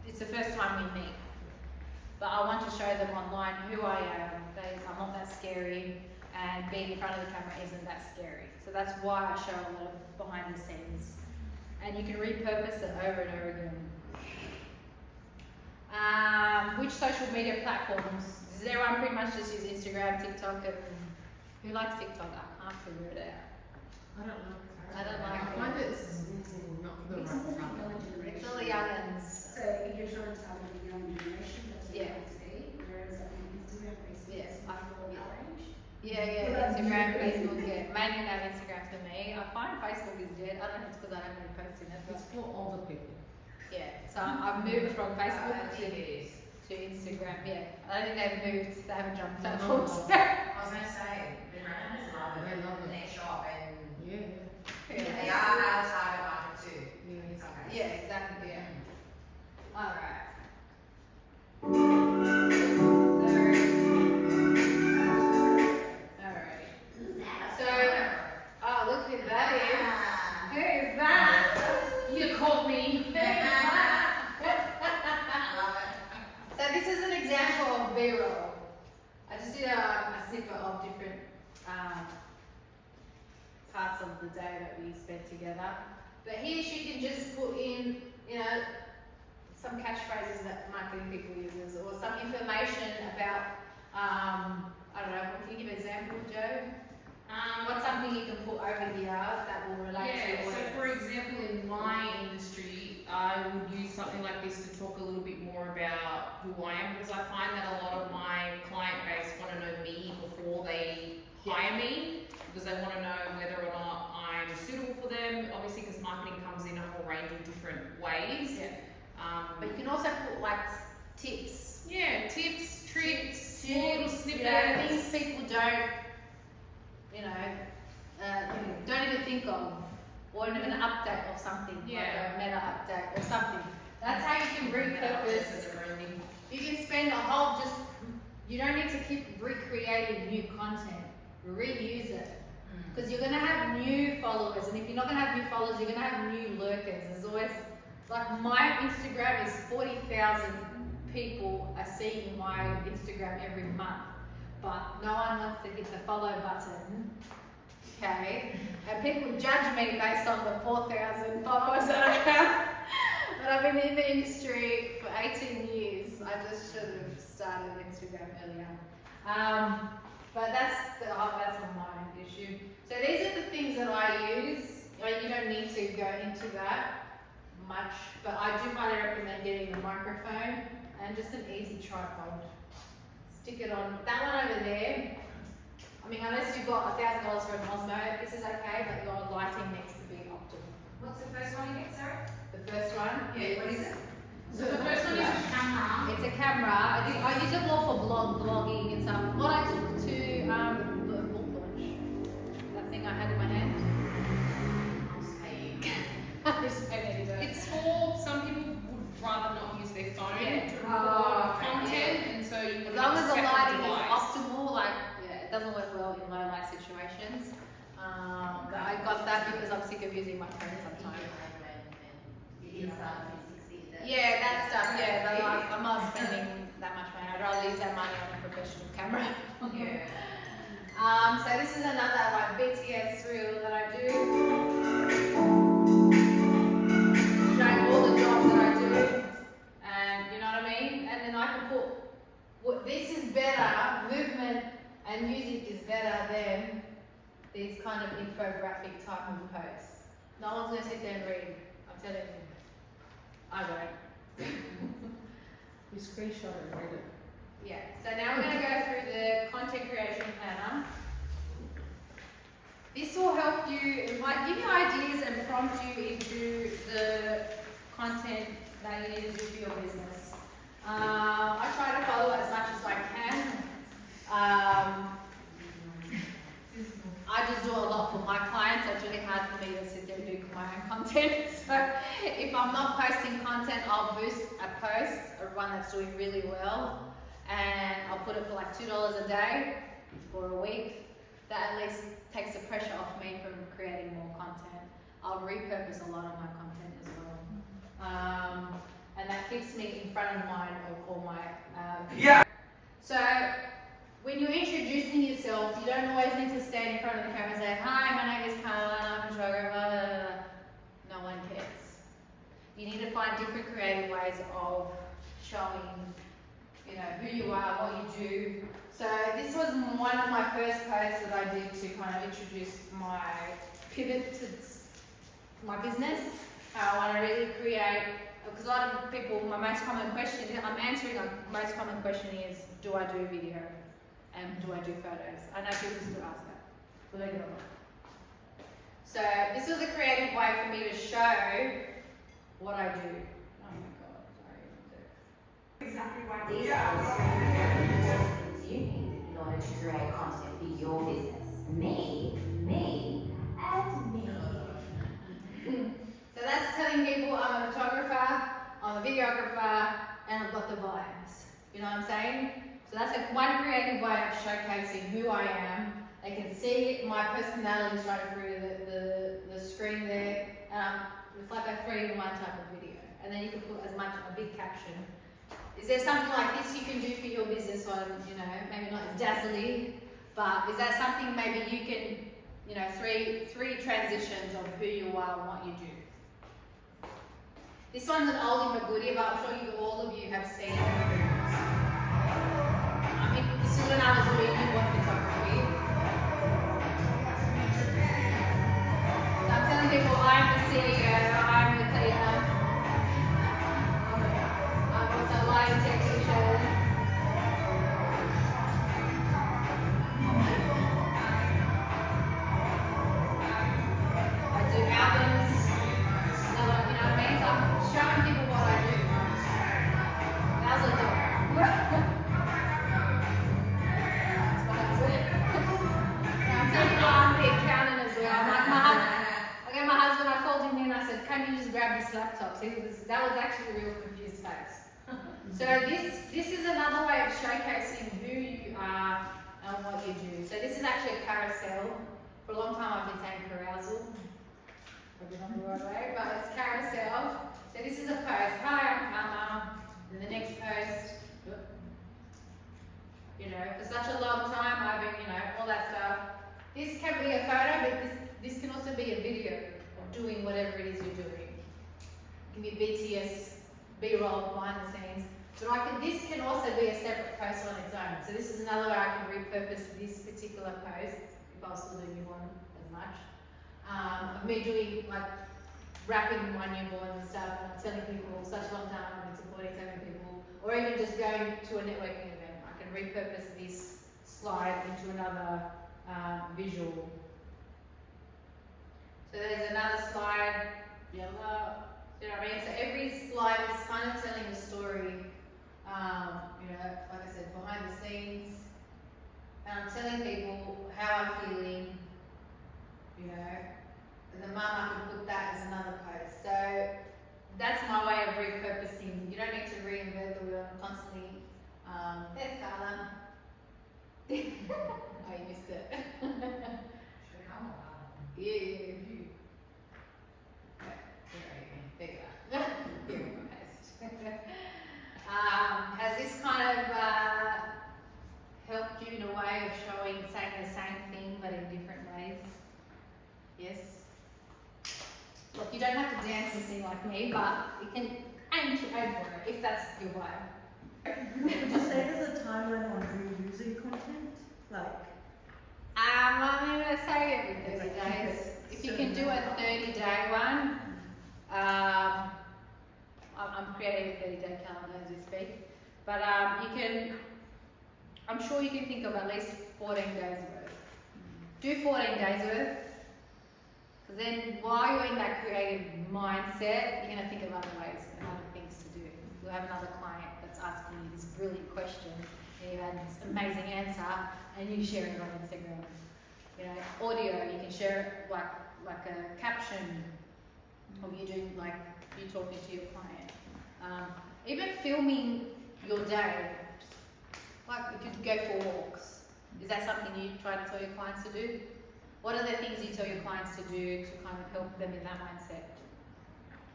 It's the first time we meet. But I want to show them online who I am. I'm not that scary, and being in front of the camera isn't that scary. So that's why I show a lot of behind the scenes. And you can repurpose it over and over again. Which social media platforms? Does everyone pretty much just use Instagram, TikTok, and who likes TikTok? I can't figure it out. I don't like it. I find it's not for the right front. It's all the youngins. So if you're trying to target the young generation, that's what Yeah. you want to see. Whereas on Instagram, Facebook, Yeah. is more that range. Yeah, Instagram, Facebook, yeah. Mainly now Instagram for me. I find Facebook is dead. I don't know if it's because I haven't been posting it, but It's for older people. yeah. So I've moved from Facebook I think it is. to Instagram, yeah. I don't think they've moved, they haven't jumped No. platforms. I was going to say, the brands love it. They love it. They shop and Yeah. they are our target market too. Yeah. In some cases. Yeah, exactly, yeah. Alright. Alright. So, oh, look who that is. Who is that? You called me. Who is that? I love it. So this is an example of B-roll. I just did a snippet of different parts of the day that we spent together. But here she can just put in, you know, some catchphrases that marketing people uses, or some information about, I don't know, can you give an example, Joe? What's something you can put over here that will relate to Yeah, your so audience? for example, in my industry, I would use something like this to talk a little bit more about who I am, because I find that a lot of my client base want to know me before they hire me, because they want to know whether or not I'm suitable for them, obviously because marketing comes in a whole range of different ways. Yeah. But you can also put like tips. Yeah, tips, tricks, You little snippets. know, things people don't, you know, don't even think of, or even an update of something, like Yeah. a meta update or something. That's how you can repurpose. You can spend a whole just you don't need to keep recreating new content. Reuse it. Because you're going to have new followers, and if you're not going to have new followers, you're going to have new lurkers. There's always, like my Instagram is 40,000 people are seeing my Instagram every month, but no one wants to hit the follow button, okay? And people judge me based on the 4,000 followers that I have. But I've been in the industry for 18 years. I just should have started Instagram earlier. But that's not my issue. So these are the things that I use. You don't need to go into that much, but I do highly recommend getting a microphone and just an easy tripod. Stick it on that one over there. I mean, unless you've got $1,000 for an Osmo, this is okay, but your lighting needs to be optimal. What's the first one again, sorry? The first one? Yeah, what is it? So the first one is a camera. It's a camera. I use it more for vlogging and stuff. What I took to the book launch, that thing I had in my hand. I'm just paying. I just paid me to do it. It's for some people would rather not use their phone Yeah. to record content, and so you As would long have as a the separate lighting is device. optimal, like, yeah, it doesn't work well in low light situations. But I got that because I'm sick of using my phone sometimes. Yeah, that stuff, yeah, but like, I'm not spending that much money. I'd rather use that money on a professional camera. Yeah. So this is another like BTS reel that I do. Showing all the jobs that I do. And you know what I mean? And then I can put, this is better, movement and music is better than these kind of infographic type of posts. No one's gonna sit there and read, I'm telling you. I won't. You screenshot it and read it. Yeah, so now we're going to go through the content creation planner. This will help you, it might give you ideas and prompt you into the content that you need to do for your business. I try to follow as much as I can. I just do a lot for my clients, so it's really hard for me to sit there and do my own content. So if I'm not posting content, I'll boost a post, one that's doing really well, and I'll put it for like $2 a day for a week. That at least takes the pressure off me from creating more content. I'll repurpose a lot of my content as well. And that keeps me in front of mind of all my So when you're introducing yourself, you don't always need to stand in front of the camera and say, hi, my name is Karma, I'm a photographer, blah, blah, blah. No one cares. You need to find different creative ways of showing, you know, who you are, what you do. So this was one of my first posts that I did to kind of introduce my pivot to my business. I want to really create, because a lot of people, my most common question, I'm answering a most common question is, do I do video? And do I do photos? I know people still ask that, believe it or not. So this was a creative way for me to show what I do. Oh my god, sorry. Exactly why these are the things you need in order to create content for your business. Me, and me. So that's telling people I'm a photographer, I'm a videographer, and I've got the vibes. You know what I'm saying? So that's like one creative way of showcasing who I am. They can see my personality shine through the screen there. It's like a 3-in-1 type of video. And then you can put as much a big caption. Is there something like this you can do for your business on, you know, maybe not as dazzling, but is that something maybe you can, you know, three transitions of who you are and what you do. This one's an oldie but goodie, but I'm sure all of you have seen it. This is when I was doing newborn photography. So I'm telling people I'm the CEO, I'm the cleaner, I'm also a lighting technician. I do albums, you know what I mean? So I'm showing people what I do. How's it doing? I'm the accountant as well. I'm like my husband, I called him in and I said, can you just grab this laptop? So that was actually a real confused face. So this is another way of showcasing who you are and what you do. So this is actually a carousel. For a long time I've been saying carousel. Probably not the right way, but it's carousel. So this is a post. Hi, I'm Karma. And the next post, you know, for such a long time I've been, you know, all that stuff. This can be a photo, but this can also be a video of doing whatever it is you're doing. It can be BTS, B-roll, behind the scenes. But this can also be a separate post on its own. So this is another way I can repurpose this particular post, if I was still doing newborn as much. Of me doing like wrapping my newborns and stuff, and I'm telling people such a long time I've been supporting so many people, or even just going to a networking event. I can repurpose this slide into another visual. So there's another slide, yellow, you know what I mean? So every slide is kind of telling a story, you know, like I said, behind the scenes. And I'm telling people how I'm feeling, you know. As a mum, I can put that as another post. So that's my way of repurposing. You don't need to reinvent the wheel constantly. There's Carla. Oh, you missed it. Yeah. There you are. Here we go, paste. Has this kind of helped you in a way of saying the same thing but in different ways? Yes? Look, you don't have to dance and sing like me, but you can aim for it if that's your vibe. Would you say there's a timeline on reusing content? Like, I'm going to say every 30 days. If you can do a 30-day one, I'm creating a 30-day calendar as we speak. But you can, I'm sure you can think of at least 14 days worth. Do 14 days worth. Because then while you're in that creative mindset, you're going to think of other ways and other things to do. You'll have another client that's asking you this brilliant question, and you had this amazing answer, and you share it on Instagram. You know, audio, you can share it like a caption of you doing, like you talking to your client. Even filming your day, like if you go for walks, is that something you try to tell your clients to do? What are the things you tell your clients to do to kind of help them in that mindset?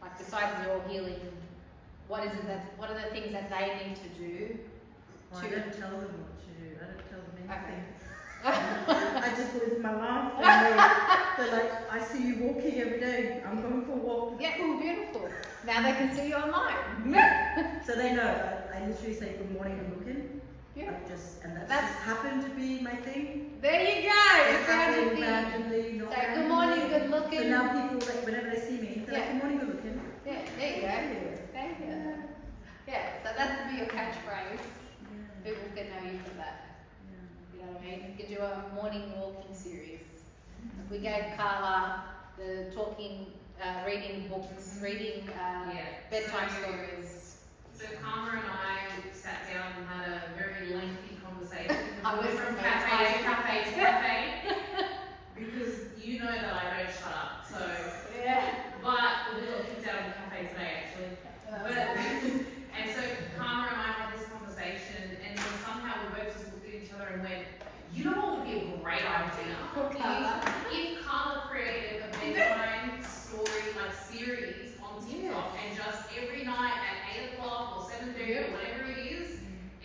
Like besides your healing, what are the things that they need to do? I don't tell them what to do. I don't tell them anything. Okay. I just live my life. And they're like, I see you walking every day. I'm going for a walk. Yeah, beautiful. Now they can see you online. So they know. I literally say good morning and looking. Yeah. And that's just happened to be my thing. There you go. It's happened randomly, not so randomly. Good morning, good looking. So now people, like, whenever they see me, they're like, good morning, good looking. Yeah, there you go. Thank you. Yeah, so that would be your catchphrase. Yeah. People can know you for that. Yeah. You know what I mean? You could do a morning walking series. We gave Carla the talking, reading books, reading bedtime stories. So Karma and I sat down and had a very lengthy conversation. I was from cafe to cafe to cafe because you know that I don't shut up. So yeah. But we got kicked out of the cafe today actually. And so Karma and I had this conversation, and then somehow we both just looked at each other and went, you know what would be a great idea? If Karma created a bedtime story like series on TikTok and just every night at 8 o'clock or 7:30 or whatever it is,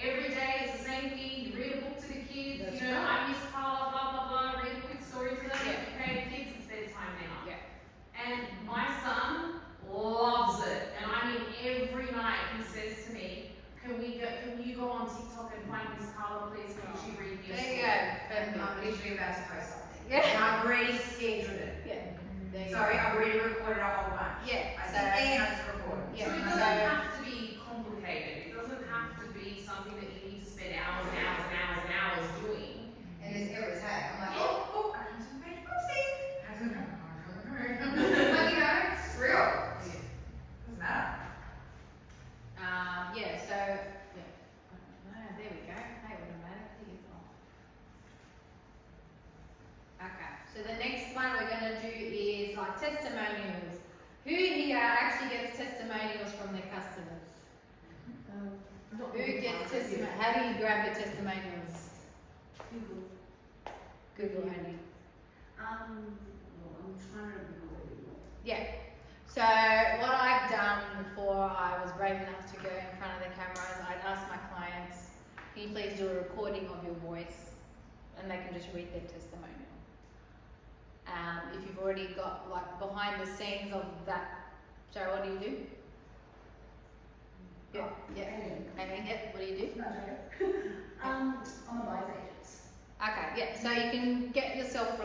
every day is the same thing. You read a book to the kids. That's you know, right. I miss Carla, blah blah blah. Read a quick story to them. Okay, kids, it's bedtime now. Yeah. And my son loves it, and I mean every night he says to me, "Can you go on TikTok and find Miss Carla, please? Can she read me a story?" There you go. I'm literally about to post something. Yeah. And I've already scheduled it. Yeah. Sorry, I've already recorded a whole bunch. Yeah. I said, and it's recorded. So it doesn't have to be complicated. It doesn't have to be something that you need to spend hours and hours and hours and hours doing. And there's errors, hey. I'm like, oh, I can some page, oopsie. But you know, it's real. Doesn't matter. Yeah, so, there we go. Hey, automatic is off. Okay, so the next one we're going to do is like testimonials. Who here actually gets testimonials from their customers? Who gets testimonials? How do you grab your testimonials? Google. Google only. Well, I'm trying to Google a bit more. Yeah. So what I've done before I was brave enough to go in front of the camera is I'd ask my clients, can you please do a recording of your voice, and they can just read their testimonial. If you've already got like behind the scenes of that, so what do you do? Yeah, Amy, what do you do? I'm a buyer's agent. Okay, yeah, so you can get yourself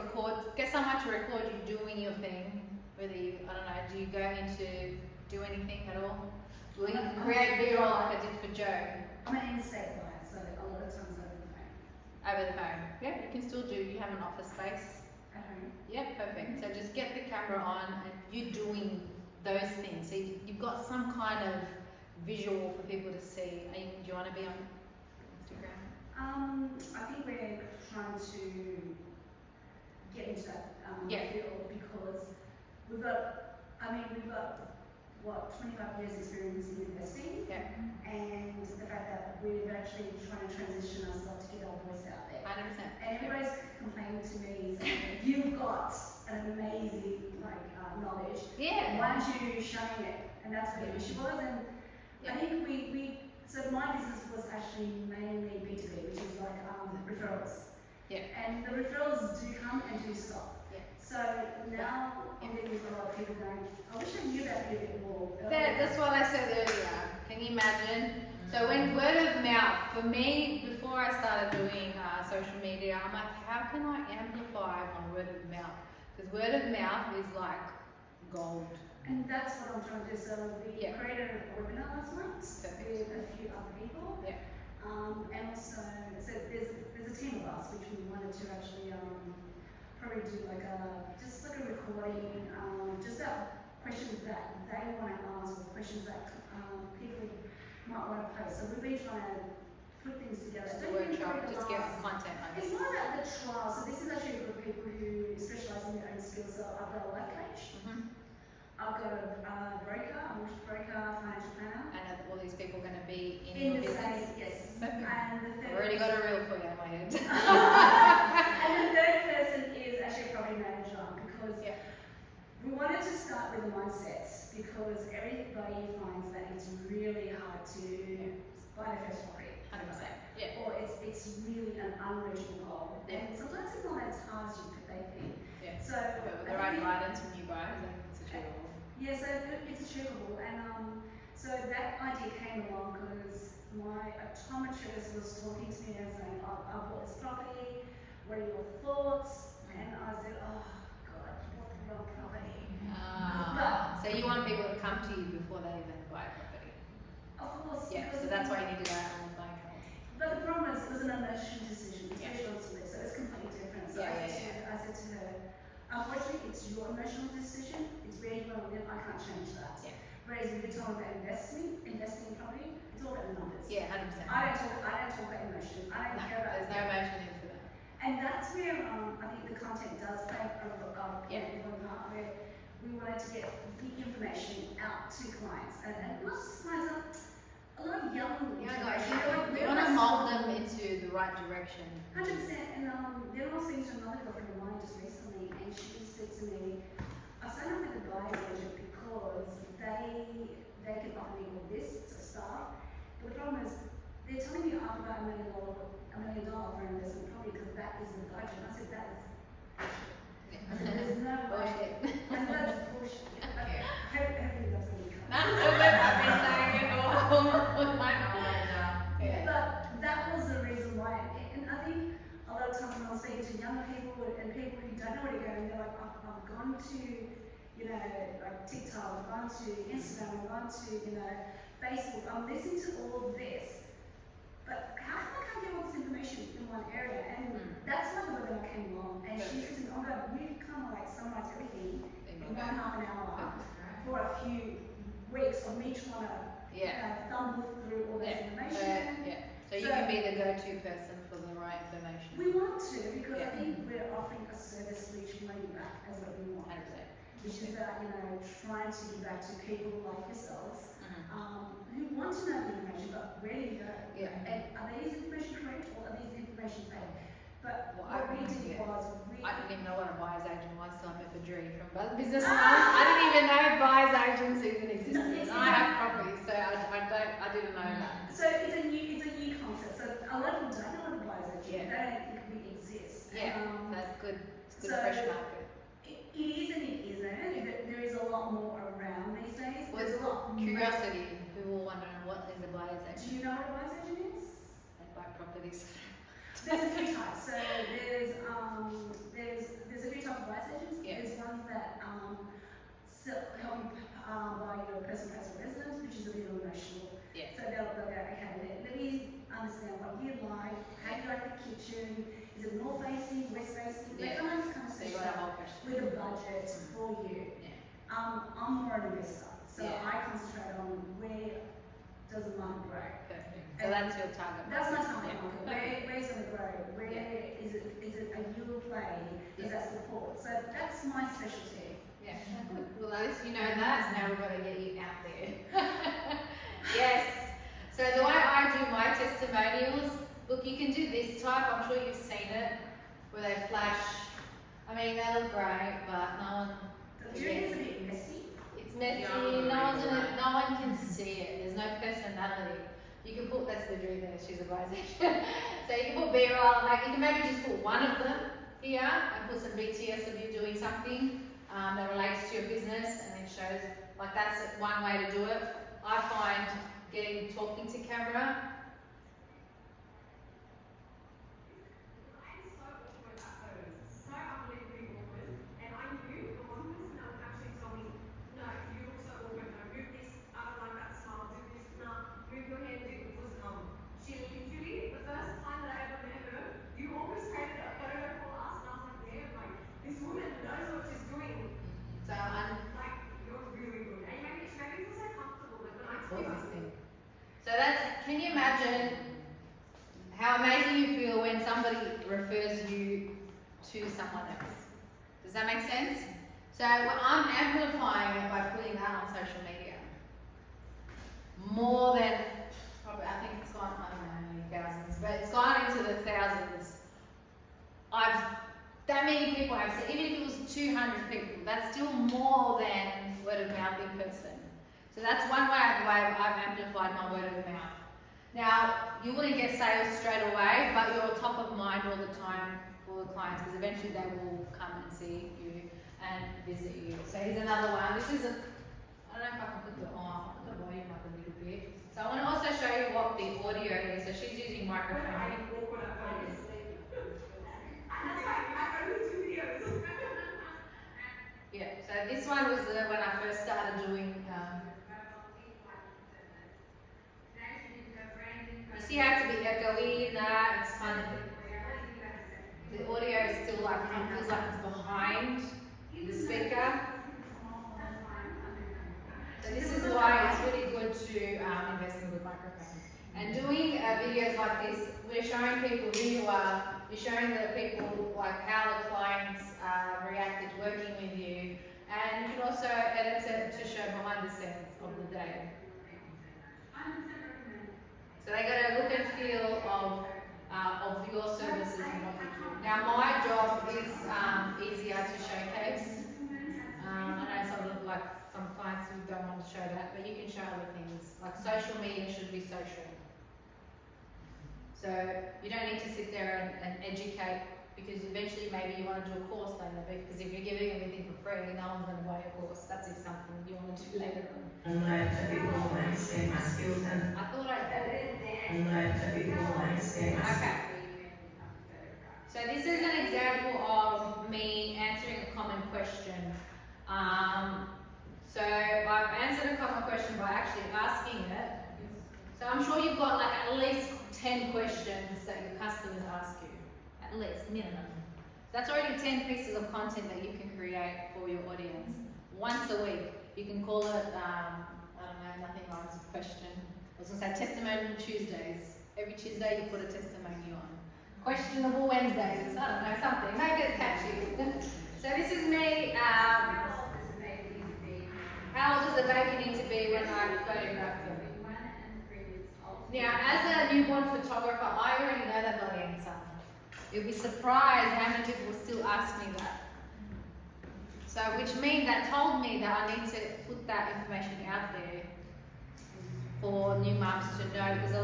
get someone to record you doing your thing, whether you, I don't know, do you go into do anything at all? Well, you can create B-roll like I did for Joe. I'm an in-state buyer, so a lot of times over the phone. Over the phone, yeah, you can still do, you have an office space. At home. Yeah, perfect. So just get the camera on and you're doing those things. So you've got some kind of visual for people to see. Do you want to be on Instagram? I think we're trying to get into that field because we've got what, 25 years experience in investing, and the fact that we're actually trying to transition ourselves to get our voice out there. 100%. And everybody's complaining to me saying, you've got an amazing knowledge. Yeah. Why aren't you showing it? And that's what the issue was. And I think so my business was actually mainly B2B, which is like referrals. Yeah. And the referrals do come and do stop. Yeah. So now I'm getting with a lot of people going, I wish I knew that a bit more. That's what I said earlier. Can you imagine? So when word of mouth, for me, before I started doing social media, I'm like, how can I amplify my word of mouth? Because word of mouth is like gold. And that's what I'm trying to do. So we created a webinar last night with a few other people. Yeah. And also, so there's a team of us which we wanted to actually probably do like a recording, just about questions that they want to ask or questions that people might want to post. So we've been trying to put things together. Just a workshop, just get some content on it. It's more about the trial. So this is actually for people who specialise in their own skills. So I've got a life coach. I've got a broker, a mortgage broker, financial planner. And are all these people going to be in your the business? same, yes. Perfect. And the third I've already got a reel for you in my head. and the third person is actually a property manager because we wanted to start with the mindset because everybody finds that it's really hard to buy their first property. 100%. Yeah. Or it's really an unreachable goal. And sometimes it's not as hard as they think. Yeah. So but with the right guidance from you guys, I think it's achievable. Yeah, so it's achievable. And so that idea came along because my optometrist was talking to me and saying, I bought this property, what are your thoughts? And I said, oh God, I bought the wrong property. So you want people to come to you before they even buy a property? Of course. Yeah, so that's why you need to go out and buy house. But the problem is it was an emotional decision, so it's completely different. So I said to her, unfortunately, it's your emotional decision. It's where you want to live. I can't change that. Yeah. Whereas if you're talking about investing in property, it's all about the numbers. Yeah, 100%. I don't talk about emotion. I don't care about. There's no emotion into that. And that's where I think the content does play a part where we wanted to get the information out to clients and not just clients. A lot of young guys, we want to mold them into the right direction. 100%. And then I was speaking to another girlfriend of mine just recently, and she said to me, I signed up with a buyer's agent because they can offer me all this to start. But the problem is, they're telling me I have to buy $1 million for an investment property because that is the budget. I said, that is there's no way. I said, that's bullshit. Okay. Hopefully that's going to come. I've been saying it all. But that was the reason why. And I think a lot of times when I was speaking to young people and people who don't know where to go, and they're like, I've gone to, like TikTok, I've gone to Instagram, I've gone to, Facebook, I'm listening to all of this. But how come I can't get all this information in one area? And that's why the webinar came along. And she said to me, oh God, we kind of like summarize everything in 1.5 hour for a few weeks of me trying to stumble through all this information. So you can be the go-to person for the right information. We want to because I think we're offering a service which we want back as what we want. 100%. which is that, you know, trying to give back to people like yourselves who want to know the information, but where do you go? Yeah. And are these information correct or are these information fake? But Well, what we did was I didn't even know what a buyer's agent was till I met Badri from Business Minds. I didn't even know buyer's agents even existed. And I have properties, so I didn't know that. So it's a new concept. So a lot of people don't know what a buyer's agent. Yeah. They don't think we exist. Yeah, that's good. It's good so fresh market. It is and it isn't. There is a lot more around these days. Well, There's a lot more. curiosity. People wondering what is a buyer's agent. Do you know what a buyer's agent is? They buy properties. There's a few types. So there's a few types of buyer's agents. Yeah. There's ones that help you buy your personal residence, which is a bit emotional. Yeah. So they'll go, okay, let me understand what you like, how you like the kitchen, is it north facing, west facing? Yeah. They come and come So you got a whole question. with a budget for you. Yeah. I'm more an investor, so Yeah. I concentrate on where does the market grow. Perfect. So that's your target. That's my target Yeah. market. Where's it going to grow? Where is it a yield play? Does that support? So that's my specialty. Yeah, good. Well, at least you know that. Now we've got to get you out there. Yes. So the way I do my testimonials, look, you can do this type. I'm sure you've seen it, where they flash. I mean, they look great, but no one. The journey is a bit messy. It's messy. No one can see it. There's no personality. You can put, that's the dream there. She's a bisexual. So you can put B-roll, like you can maybe just put one of them here and put some BTS of you doing something that relates to your business, and it shows, like that's one way to do it. I find talking to camera. I'm so awkward at those, so unbelievably awkward, and I knew the one person that would actually tell me, no, you look so awkward, no, move this, I don't like that smile, do this, no, move your hair, do it, was she literally, the first time that I ever met her, you orchestrated a photo for us, and I was like, damn, like, this woman knows what she's doing. So I'm like, you're really good, and she made me feel so comfortable, like when I tell you. So that's, can you imagine how amazing you feel when somebody refers you to someone else? Does that make sense? So I'm amplifying it by putting that on social media. More than, probably, I think it's gone, I don't know how many thousands, but it's gone into the thousands. That many people have said, even if it was 200 people, that's still more than word of mouth in person. So that's one way I've amplified my word of mouth. Now, you wouldn't get sales straight away, but you're top of mind all the time for the clients, because eventually they will come and see you and visit you. So here's another one. This is I don't know if I can put the volume up a little bit. So I want to also show you what the audio is. So she's using microphone. Yeah, so this one was when I first started doing. You see how it's a bit echoey and that, it's kind of, the audio is still like, feels like it's behind the speaker. So this is why it's really good to invest in good microphones. And doing videos like this, we're showing people who you are, you're showing the people like how the clients reacted working with you, and you can also edit it to show behind the scenes of the day. So they get a look and feel of your services and what you do. Now my job is easier to showcase. I know some clients who don't want to show that, but you can show other things. Like social media should be social. So you don't need to sit there and educate, because eventually maybe you want to do a course later, because if you're giving everything for free, no one's going to buy your course. That's if something you want to do later on. I thought I did. Okay. Okay. So this is an example of me answering a common question. So I've answered a common question by actually asking it. So I'm sure you've got like at least 10 questions that your customers ask you. At least, minimum. That's already 10 pieces of content that you can create for your audience. Once a week. You can call it, I don't know, nothing rhymes with question. I was going to say testimonial Tuesdays. Every Tuesday you put a testimony on. Questionable Wednesdays, I don't know, something. Make it catchy. So this is me How old does the baby need to be when I photograph them? Now, as a newborn photographer, I already know that bloody answer. You'll be surprised how many people will still ask me that. So, which means that told me that I need to put that information out there for new mums to know, because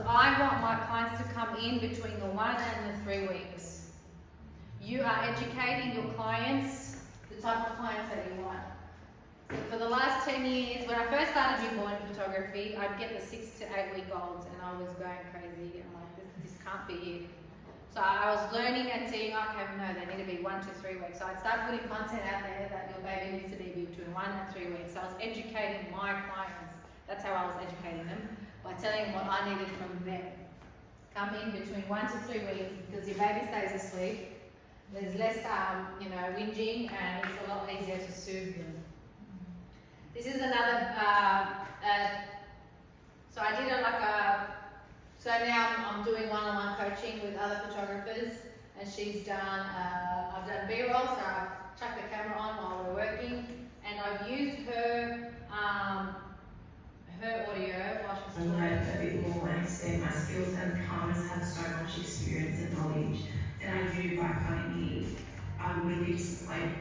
I want my clients to come in between the 1 and the 3 weeks. You are educating your clients, the type of clients that you want. So for the last 10 years, when I first started newborn photography, I'd get the 6 to 8 week olds and I was going crazy. I'm like, this can't be it. So I was learning and seeing, okay, no, they need to be 1 to 3 weeks. So I'd start putting content out there that your baby needs to be between 1 and 3 weeks. So I was educating my clients. That's how I was educating them, by telling them what I needed from them. Come in between 1 to 3 weeks because your baby stays asleep. There's less, whinging, and it's a lot easier to soothe them. This is another, so I did so now I'm doing one-on-one coaching with other photographers, and she's done, I've done B-roll, so I've chucked the camera on while we're working, and I've used her audio while she's talking. I learned a bit more and expand my skills, and Karma's had so much experience and knowledge that I knew by phoning I would be disappointed.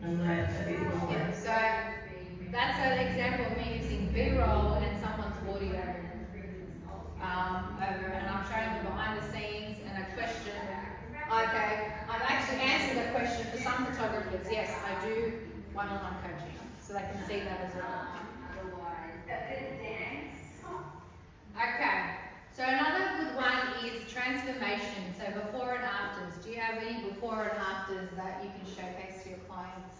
And learned a bit more. Yeah, so that's an example of me using B-roll and someone's audio over, and I'm showing the behind the scenes and a question. Okay, I've actually answered a question for some photographers. Yes, I do one-on-one coaching, so they can see that as well. Okay, so another good one is transformation. So before and afters. Do you have any before and afters that you can showcase to your clients?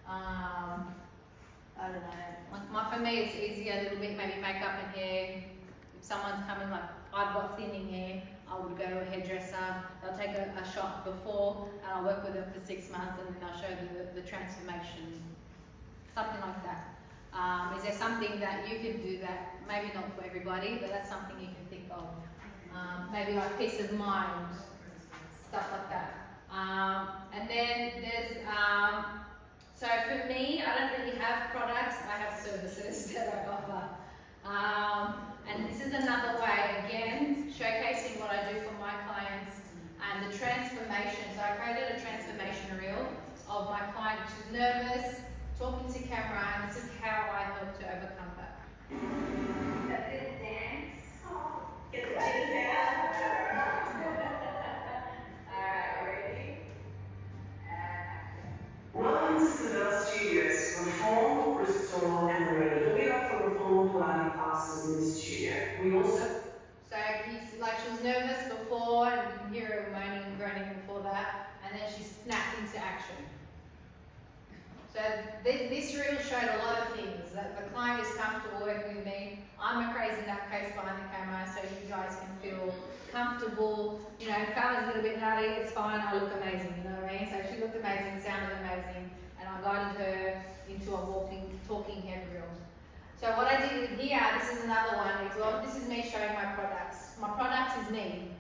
I don't know. For me, it's easier a little bit, maybe makeup and hair. If someone's coming, like I've got thinning hair, I would go to a hairdresser. They'll take a shot before, and I'll work with them for 6 months, and then I'll show the transformation. Something like that. Is there something that you can do that, maybe not for everybody, but that's something you can think of? Maybe like peace of mind, stuff like that. And then there's, so for me, I don't really have products, I have services that I offer. And this is another way, again, showcasing what I do for my clients and the transformation. So I created a transformation reel of my client who's nervous, talking to camera, and this is how I help to overcome that. Get the cheese out. Alright, ready? Welcome to Seville Studios, Reform, Restore and Renew. We offer reform Pilates classes in the studio. We also... So she was nervous before, and you can hear her moaning and groaning before that, and then she snapped into action. So this reel showed a lot of things, that the client is comfortable working with me. I'm a crazy nutcase behind the camera, so you guys can feel comfortable. You know, if Carla's a little bit nutty, it's fine, I look amazing, you know what I mean? So she looked amazing, sounded amazing, and I guided her into a talking head reel. So what I did here, this is another one, this is me showing my products. My products is me.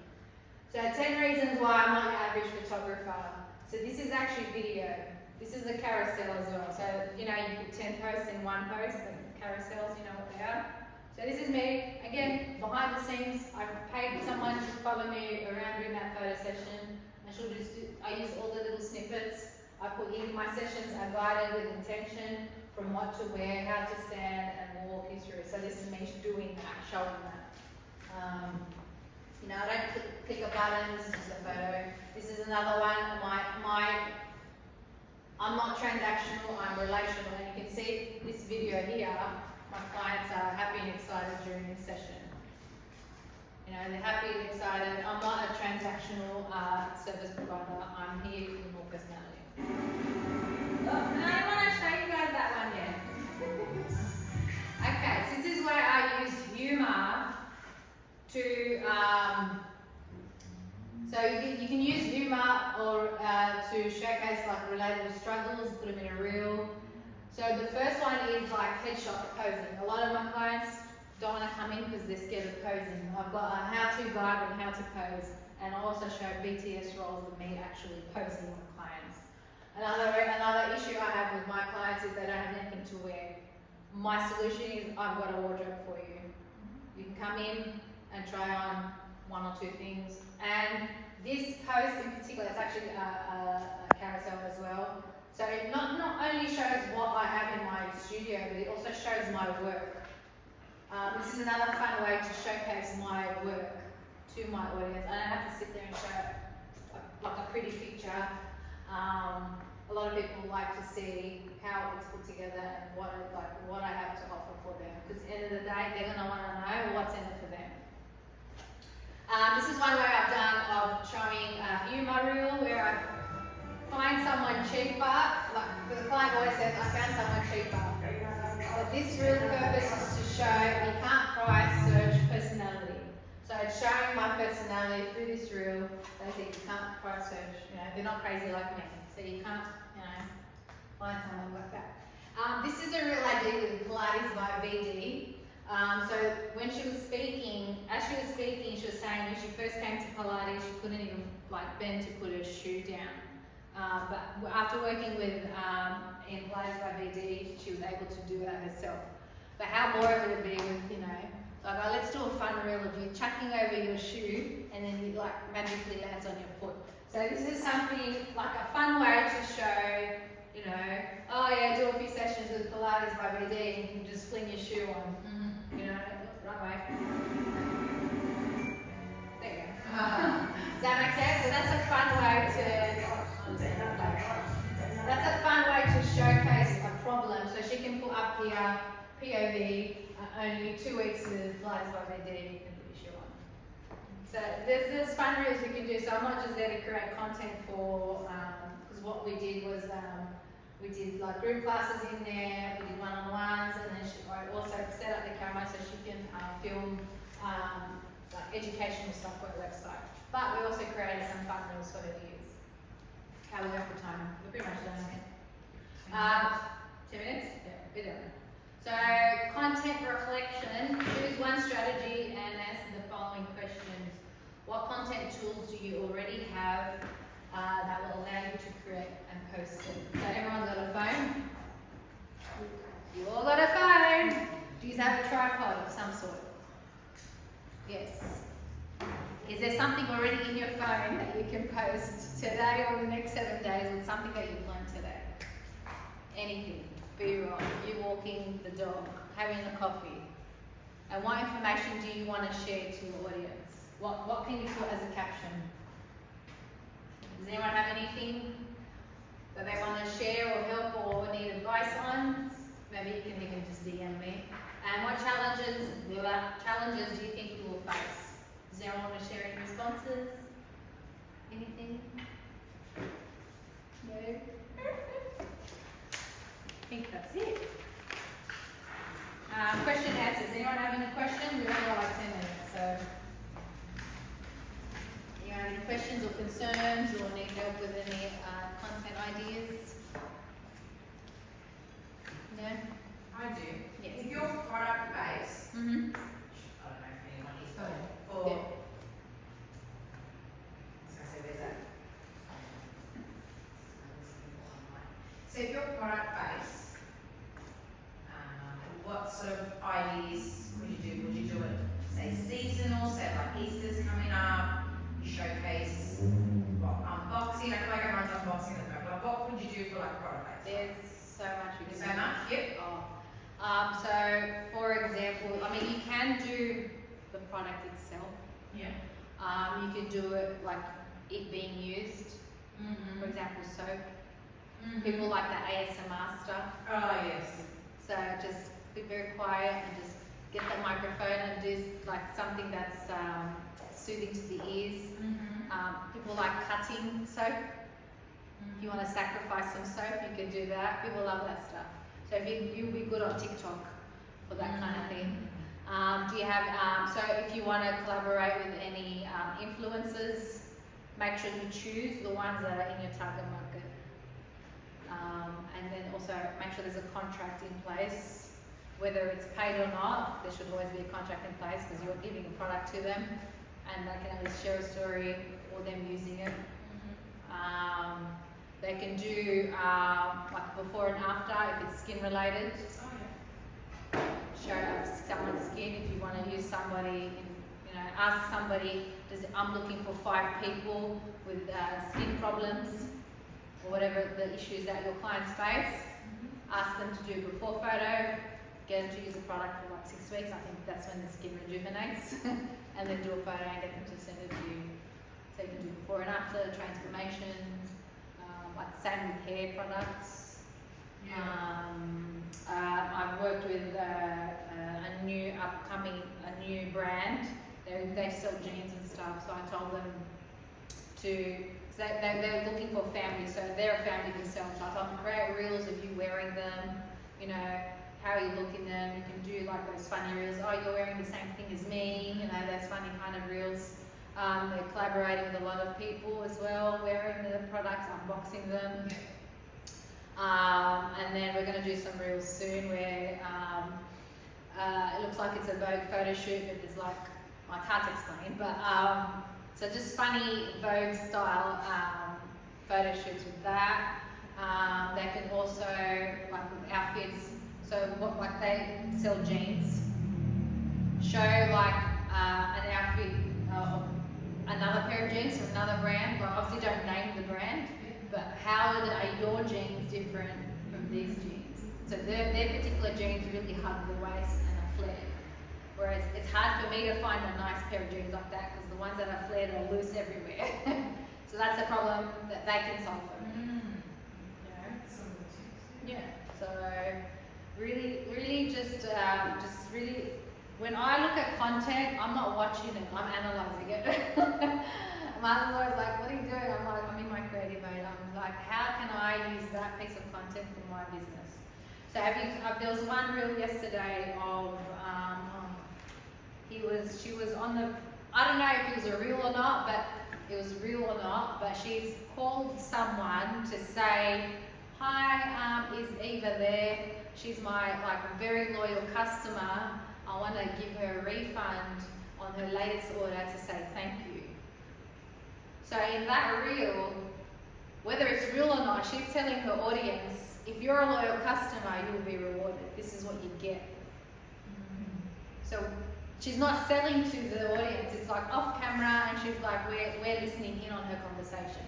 So 10 reasons why I'm not your average photographer. So this is actually video. This is a carousel as well. So, you know, you put 10 posts in one post, the carousels, you know what they are. So this is me, again, behind the scenes. I paid someone to follow me around during that photo session. I use all the little snippets. I put in my sessions, I guided with intention from what to wear, how to stand, and walk you through. So this is me doing that, showing that. You know, I don't click a button, this is just a photo. This is another one, I'm not transactional, I'm relational, and you can see this video here, my clients are happy and excited during this session. You know, they're happy and excited. I'm not a transactional service provider, I'm here with more personality. Oh, and I don't want to show you guys that one yet. Okay, so this is where I use humour to, so you can use humour or to showcase like relatable struggles, put them in a reel. So the first one is like headshot posing. A lot of my clients don't want to come in because they're scared of posing. I've got a how-to guide on how to pose, and I also show BTS rolls of me actually posing with clients. Another issue I have with my clients is they don't have anything to wear. My solution is I've got a wardrobe for you. You can come in and try on one or two things. And this post in particular, it's actually a carousel as well. So it not only shows what I have in my studio, but it also shows my work. This is another fun way to showcase my work to my audience. I don't have to sit there and show like a pretty picture. A lot of people like to see how it's put together and what I have to offer for them. Because at the end of the day, they're going to want to know what's in it for them. This is one way I've done of showing a humor reel where I find someone cheaper. Like the client always says, I found someone cheaper. But this real purpose is to show you can't price search personality. So it's showing my personality through this reel. They think you can't price search. You know, they're not crazy like me. So you can't, you know, find someone like that. This is a reel I did with Pilates by VD. So when she was speaking, as she was speaking, she was saying when she first came to Pilates, she couldn't even like bend to put her shoe down. But after working with in Pilates by VD, she was able to do that herself. But how boring would it be with, you know, like, oh, let's do a fun reel of you chucking over your shoe and then you like magically lands on your foot. So this is something like a fun way to show, you know, oh yeah, do a few sessions with Pilates by VD and you can just fling your shoe on, you know, right way. There you go. Does that make sense? So that's a fun way to showcase a problem. So she can put up here, POV, only 2 weeks with Pilates by VD, you can put your shoe on. So there's fun reels we can do. So I'm not just there to create content for, because what we did was we did like group classes in there, we did one-on-ones, and then I also set up the camera so she can film like educational stuff for her website. But we also created some fun reels for her to use. How we go for time? We're pretty much done again. 2 minutes? Yeah, we're done. So, content reflection, choose one strategy and answer the following questions. What content tools do you already have that will allow you to create and post it? So everyone's got a phone? You all got a phone? Do you have a tripod of some sort? Yes. Is there something already in your phone that you can post today or the next 7 days with something that you've learned today? Anything. B-roll, you walking the dog, having a coffee. And what information do you want to share to your audience? What can you put as a caption? Does anyone have anything that they want to share or help or need advice on? Maybe you can even just DM me. And what challenges do you think you will face? Does anyone want to share any responses? Anything? No? I think that's it. Question answers. Anyone have any questions? We've only got like 10 minutes, so. You have any questions or concerns or need help with any content ideas? No? I do. Yes. If your product base, I don't know if anyone is, but for, so there's that. So if your product base, what sort of ideas would you do? Would you do it, say, seasonal, say like Easter's coming up, you showcase unboxing, I feel like everyone's unboxing at the moment, like what would you do for like product base? There's so much you can do. So much? Yep. So for example, I mean you can do the product itself. Yeah. You can do it like it being used. For example, soap. People like the ASMR stuff. Oh yes. So just be very quiet and just get the microphone and do like something that's soothing to the ears. People like cutting soap. If you want to sacrifice some soap, you can do that. People love that stuff. So if you'll be good on TikTok for that kind of thing. Do you have, so if you want to collaborate with any influencers, make sure you choose the ones that are in your target market. And then also make sure there's a contract in place. Whether it's paid or not, there should always be a contract in place because you're giving a product to them and they can at least share a story or them using it. They can do like before and after if it's skin related. Show someone's skin if you want to use somebody, ask somebody, I'm looking for 5 people with skin problems or whatever the issues that your clients face. Ask them to do a before photo, get them to use the product for like 6 weeks. I think that's when the skin rejuvenates. And then do a photo and get them to send it to you. So you can do before and after, transformation, like same with hair products. I've worked with a new brand. They sell jeans and stuff, so I told them they're looking for family, so they're a family themselves. So I told them create reels of you wearing them, how you look in them. You can do like those funny reels, oh, you're wearing the same thing as me, those funny kind of reels. They're collaborating with a lot of people as well, wearing the products, unboxing them. And then we're going to do some reels soon where it looks like it's a Vogue photo shoot, but there's like, it's hard to explain, but so just funny Vogue style photo shoots with that. They can also, like with outfits, so like they sell jeans, show like an outfit of another pair of jeans from another brand. Well, obviously don't name the brand, but how are your jeans different from these jeans? So their particular jeans really hug the waist and are flared. Whereas it's hard for me to find a nice pair of jeans like that because the ones that are flared are loose everywhere. So that's a problem that they can solve for me. So really just really, when I look at content, I'm not watching it, I'm analysing it. My husband's like, what are you doing? I'm like, I'm in my creative mode. I'm like, how can I use that piece of content for my business? So there was one reel yesterday of, she was on the, I don't know if it was a reel or not, but she's called someone to say, hi, is Eva there? She's my very loyal customer. I want to give her a refund on her latest order to say thank you. So in that reel, whether it's real or not, she's telling her audience, if you're a loyal customer, you will be rewarded. This is what you get. So she's not selling to the audience. It's like off camera, and she's like, we're listening in on her conversation.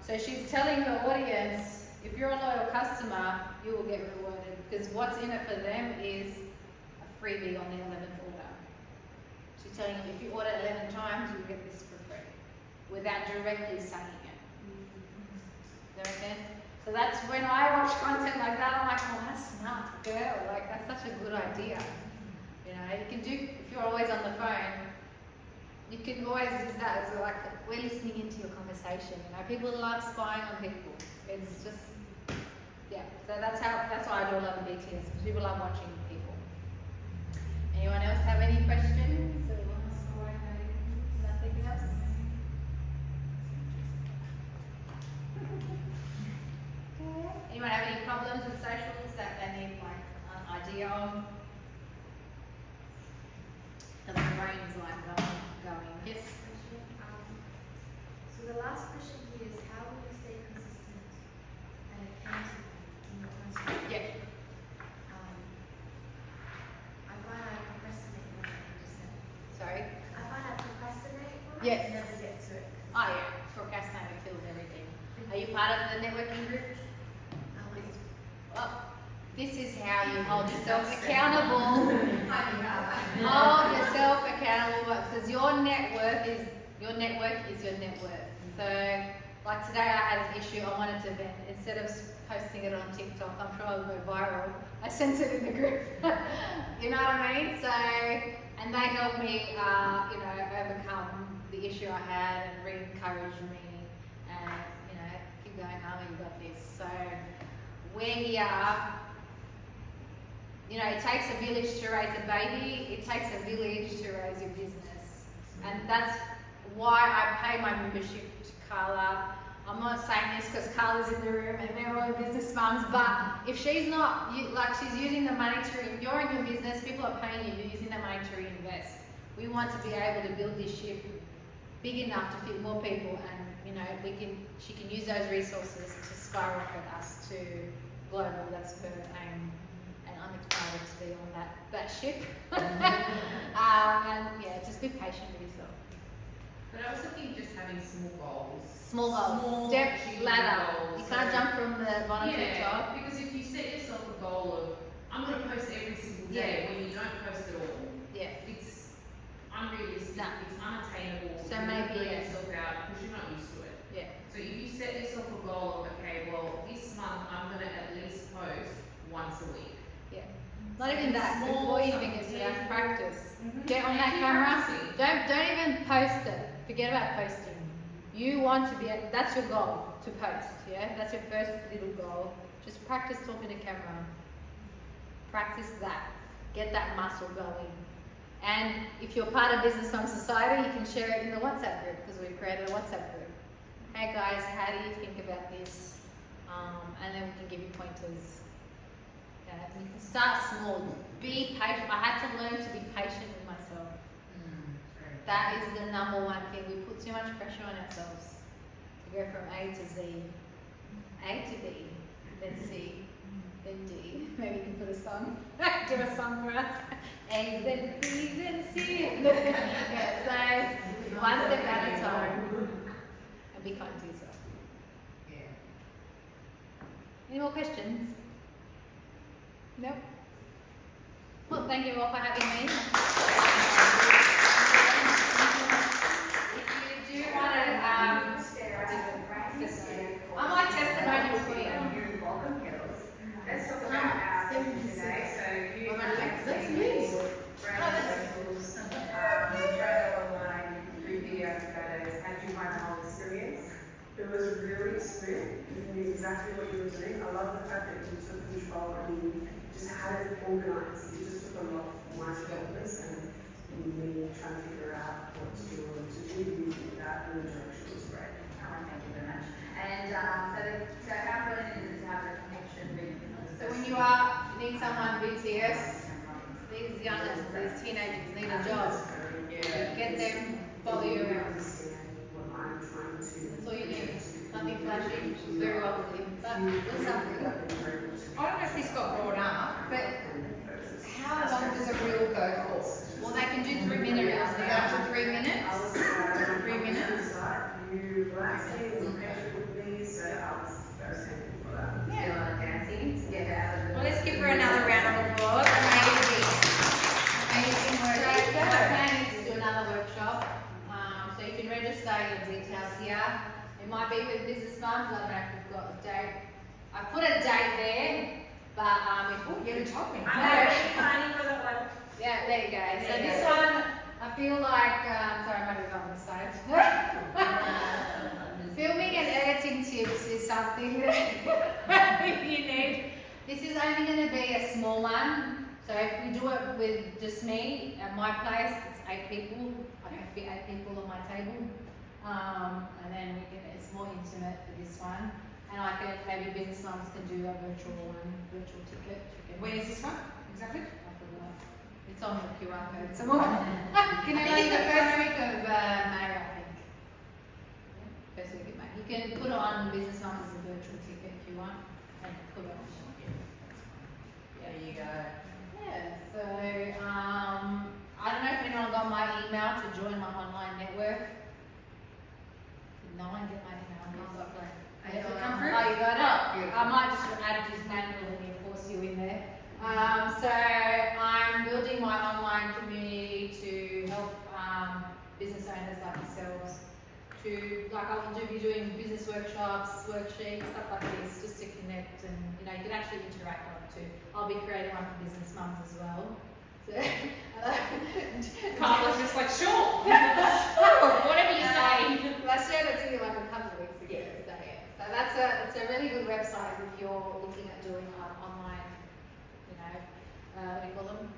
So she's telling her audience, if you're a loyal customer, you will get rewarded. Because what's in it for them is a freebie on the 11th order. She's telling them, if you order 11 times, you'll get this for free, without directly saying it. Does that make sense? So that's when I watch content like that, I'm like, oh, that's smart, girl. Like, that's such a good idea. You can do, if you're always on the phone, you can always use that as like, we're listening into your conversation. People love spying on people. It's just, so that's why I do a lot of BTS. People love watching people. Anyone else have any questions? Nothing else? Anyone have any problems with socials that they need an idea of? Because the brain is going. Yes? So the last question here is, how will you stay consistent and accountable in your content? Yeah. I find I procrastinate from it, you just said. Sorry? I find I procrastinate from it Yes. and never get to it. Oh yeah, procrastinating kills everything. Are you part of the networking group? Well, this is how you hold yourself accountable. Hold yourself accountable, because your network is your net worth. So, like today I had an issue, I wanted to vent. Instead of posting it on TikTok, I'm sure it'll go viral. I sent it in the group. You know what I mean? So, and they helped me, overcome the issue I had and re-encouraged me and, keep going, Harley, you got this. So, we're here. It takes a village to raise a baby. It takes a village to raise your business. And that's why I pay my membership to Carla. I'm not saying this because Carla's in the room and they're all business mums, but if she's not, she's using the money you're in your business, people are paying you, you're using the money to reinvest. We want to be able to build this ship big enough to fit more people and, she can use those resources to skyrocket us to global. That's her aim, and I'm excited to be on that ship. And yeah, just be patient with yourself. But I also think just having small goals. Small goals. Step ladder. Goals. You can't jump from the bottom to the top. Because if you set yourself a goal of, I'm going to post every single day, when you don't post at all, it's unrealistic, it's unattainable. So maybe yourself out because you're not used to it. Yeah. So if you set yourself a goal of, okay, well, this month I'm going to at least post once a week. Yeah. Not even that. Before you even get to that, practice. Get on that camera. Don't even post it. Forget about posting. You want to be. That's your goal to post. Yeah. That's your first little goal. Just practice talking to camera. Practice that. Get that muscle going. And if you're part of Business Mom Society, you can share it in the WhatsApp group because we've created a WhatsApp group. Hey guys, how do you think about this? And then we can give you pointers. You can start small. Be patient. I had to learn to be patient with myself. That is the number one thing. We put too much pressure on ourselves to go from A to Z, A to B, then C, then D. Maybe you can put a song. Do a song for us. A, then B, then C. Yeah, so one step at a time. And be kind to yourself. Yeah. Any more questions? Nope. Well, thank you all for having me. If you do want to, I might testimonial for you. Let's talk about our session today. So you That's me. photo online, through video and photos. How did you find the whole experience? It was really smooth. You knew exactly what you were doing. I love the fact that you took control and you just had it organized. You just took a lot of my shoulders and me trying to figure out what to do and what to do. You did that and the direction was great. Oh, thank you very much. And so how important is it to have a connection with? So when you need someone BTS, these youngers, these teenagers need a job. Get them, follow you around. That's all you need. Nothing flashy, very wealthy. But there's something. I don't know if this got brought up, but how long does a reel go for? Well, they can do 3 minute reels. They go up to 3 minutes. 3 minutes? You relaxed me and patient with me, so I was very thankful for that. Yeah. Dancing to get out of the. Well, let's give her another round of applause. Amazing. Amazing work. So my plan is to do another workshop. So you can register your details here. It might be with Business Moms. I don't know if we've got a date. I put a date there, but You haven't told me. I know. Funny for that one. Yeah, there you go. So this one, I feel like, sorry, I'm going to go on the side. Filming and editing tips is something that you need. This is only going to be a small one. So if we do it with just me at my place, it's 8 people. I can fit 8 people on my table. And then it's more intimate for this one. And maybe business moms can do a virtual ticket. When is this one? Exactly? I forgot. It's on the QR code somewhere. Can I use the first week of May, I think. Yeah, first week of May. You can put it on Business Moms as a virtual ticket if you want, and put it on. There you go. Yeah. So I don't know if anyone got my email to join my online network. Did no one get my email? Did it come through? Oh, you got it? Beautiful. I might just add this manually and force you in there. So I'm building my online community to help business owners like yourselves I will be doing business workshops, worksheets, stuff like this, just to connect and you can actually interact on it too. I'll be creating one for business mums as well. So, Carla's just like, sure. Whatever you say. I shared it to you like a couple of weeks ago. So it's a really good website if you're looking at doing online, what do you call them?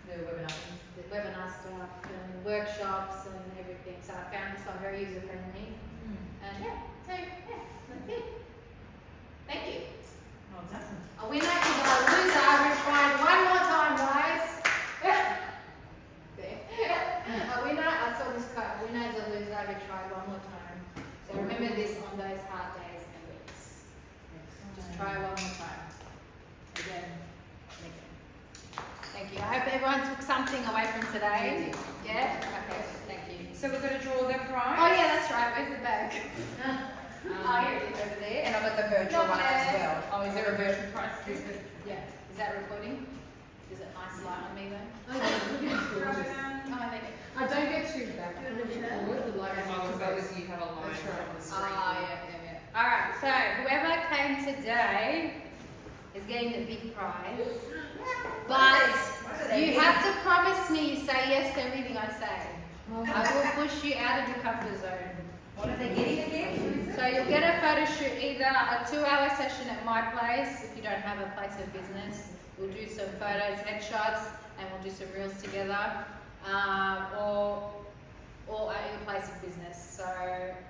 The webinars. The webinar stuff and workshops and everything. So I found this one very user friendly. And that's it. Thank you. Oh, it's awesome. A winner is a loser. We've tried one more time, guys. There. A winner, I saw this quote. A winner is a loser. We've tried one more time. everyone took something away from today? Yeah? Okay, thank you. So we're going to draw the prize. Oh yeah, that's right. Where's the bag? Oh, here it is over there. And I've got the virtual one as well. Oh, is there a virtual prize too? Yeah. Is that recording? Is it nice light on me though? Oh, thank you. I don't get too back. I'm a bit forward. The light because you have a line on the screen. Yeah. Alright, so whoever came today is getting the big prize. But you have to promise me you say yes to everything I say. I will push you out of your comfort zone. What are they getting again? So you'll get a photo shoot, either a 2-hour session at my place, if you don't have a place of business. We'll do some photos, headshots, and we'll do some reels together. Or at your place of business. So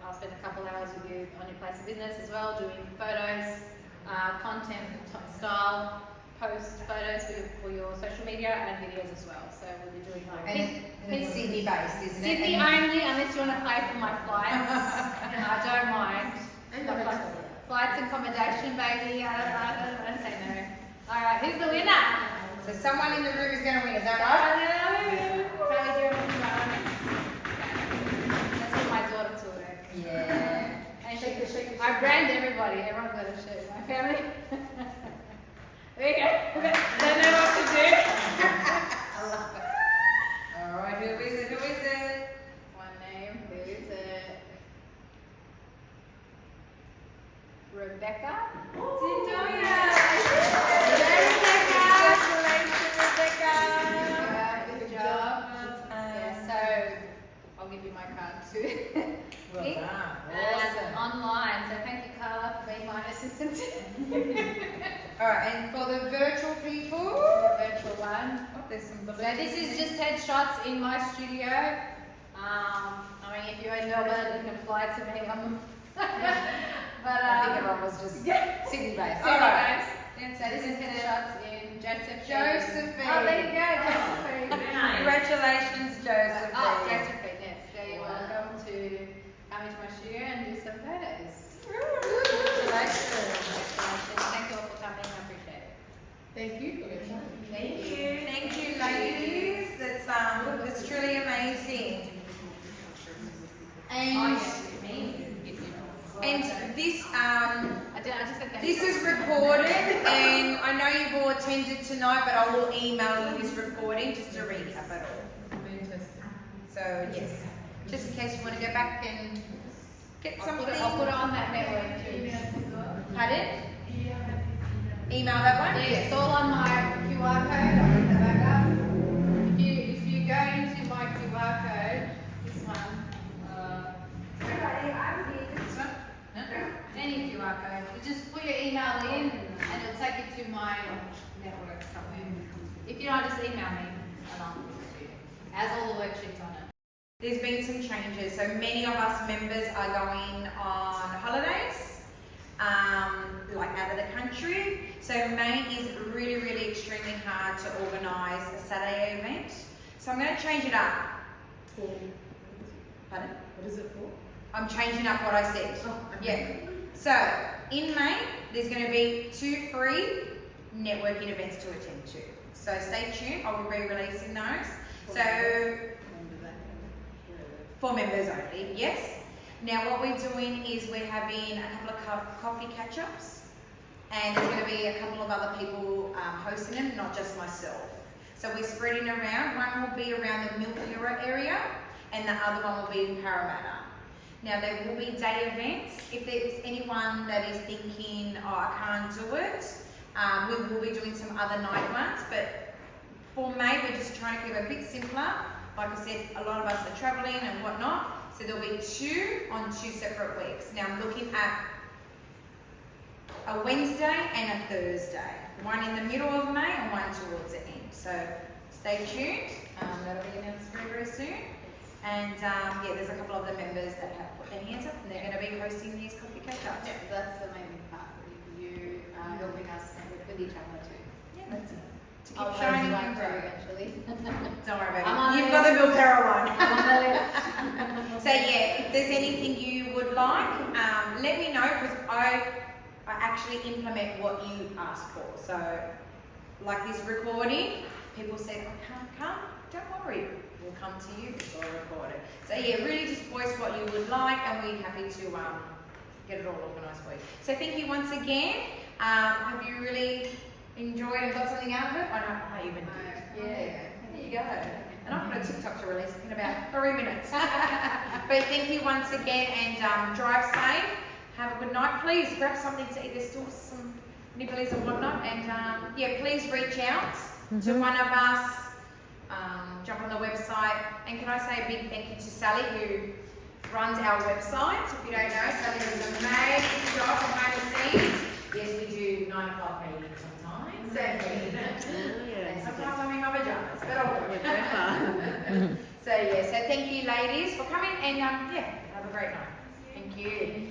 I'll spend a couple hours with you on your place of business as well, doing photos, content, style, post photos for your social media and videos as well. So we'll be doing like and it's Sydney based, isn't it? Sydney only, unless you want to pay for my flights. I don't mind. Flights and accommodation, baby. I don't say no. All right, who's the winner? So someone in the room is going to win, is that right? Let's get my daughter to work. Yeah. And I brand everybody. Everyone's got a shirt. My family. There you go. Don't know what to do. I love it. All right, who is it? Who is it? One name. Who is it? Rebecca. Good job. So I'll give you my card too. Well done. And online. So thank you, Carla, for being my assistant. All right, and for the virtual people, The virtual one. oh, there's some. So this is just headshots in my studio. I mean, if you're in Melbourne, you can fly to me. But I think everyone was just Sydney based. Sydney based. So this is headshots in Josephine. Oh, there you go, Josephine. Congratulations, Josephine. Oh, Josephine, yes. So you're welcome to come into my studio and do some photos. Congratulations. Thank you all for coming. I appreciate it. Thank you for your time. Thank you, ladies. That's truly amazing. And this is recorded, and I know you've all attended tonight, but I will email you this recording just to recap it all. So yes, just in case you want to go back and get something. I'll put it on that network too. Pardon? Email that one? Yeah, it's all on my QR code. I'll put that back up. If you go into my QR code, this one. Any QR code. You just put your email in and it'll take you to my network somewhere. If you don't, just email me and I'll put it to you. Has all the worksheets on it. There's been some changes. So many of us members are going on holidays, like out of the country. So May is really, really extremely hard to organise a Saturday event. So I'm going to change it up. Pardon? What is it for? I'm changing up what I said. Oh, okay. Yeah. So in May, there's going to be 2 free networking events to attend to. So stay tuned. I will be releasing those. So for members only, yes. Now what we're doing is we're having a couple of coffee catch-ups, and there's going to be a couple of other people hosting them, not just myself. So we're spreading around. One will be around the Milkira area, and the other one will be in Parramatta. Now there will be day events. If there's anyone that is thinking, oh, I can't do it, we will be doing some other night ones, but for May we're just trying to keep it a bit simpler. Like I said, a lot of us are travelling and whatnot, so there'll be 2 on 2 separate weeks. Now I'm looking at a Wednesday and a Thursday. One in the middle of May and one towards the end. So stay tuned, that'll be announced very, very soon. And yeah, there's a couple of the members that have put their hands up and they're going to be hosting these coffee catch-ups. Yeah, that's the main part for you helping us with each other too. Yeah, that's it. To keep I'll shining one and too growing. eventually. Don't worry I'm about on it. You've the got the list. Milkira one. I'm on the list. So yeah, if there's anything you would like, let me know, because I actually implement what you ask for. So like this recording, people said, I can't come, don't worry, we'll come to you, it's all recorded. So yeah, really just voice what you would like, and we're happy to get it all organised for you. So thank you once again. Hope you really enjoyed and got something out of it. I know I even did. Yeah, there you go. And I've got a TikTok to release in about 3 minutes. But thank you once again, and drive safe. Have a good night. Please grab something to eat. There's still some nibblies and whatnot. And yeah, please reach out to one of us. Jump on the website. And can I say a big thank you to Sally, who runs our website. If you don't know, Sally does an amazing job behind the scenes. Yes, we do 9 o'clock meetings sometimes. And sometimes I'm in my pajamas, but all good. So yeah, so thank you ladies for coming, and yeah, have a great night. Thank you.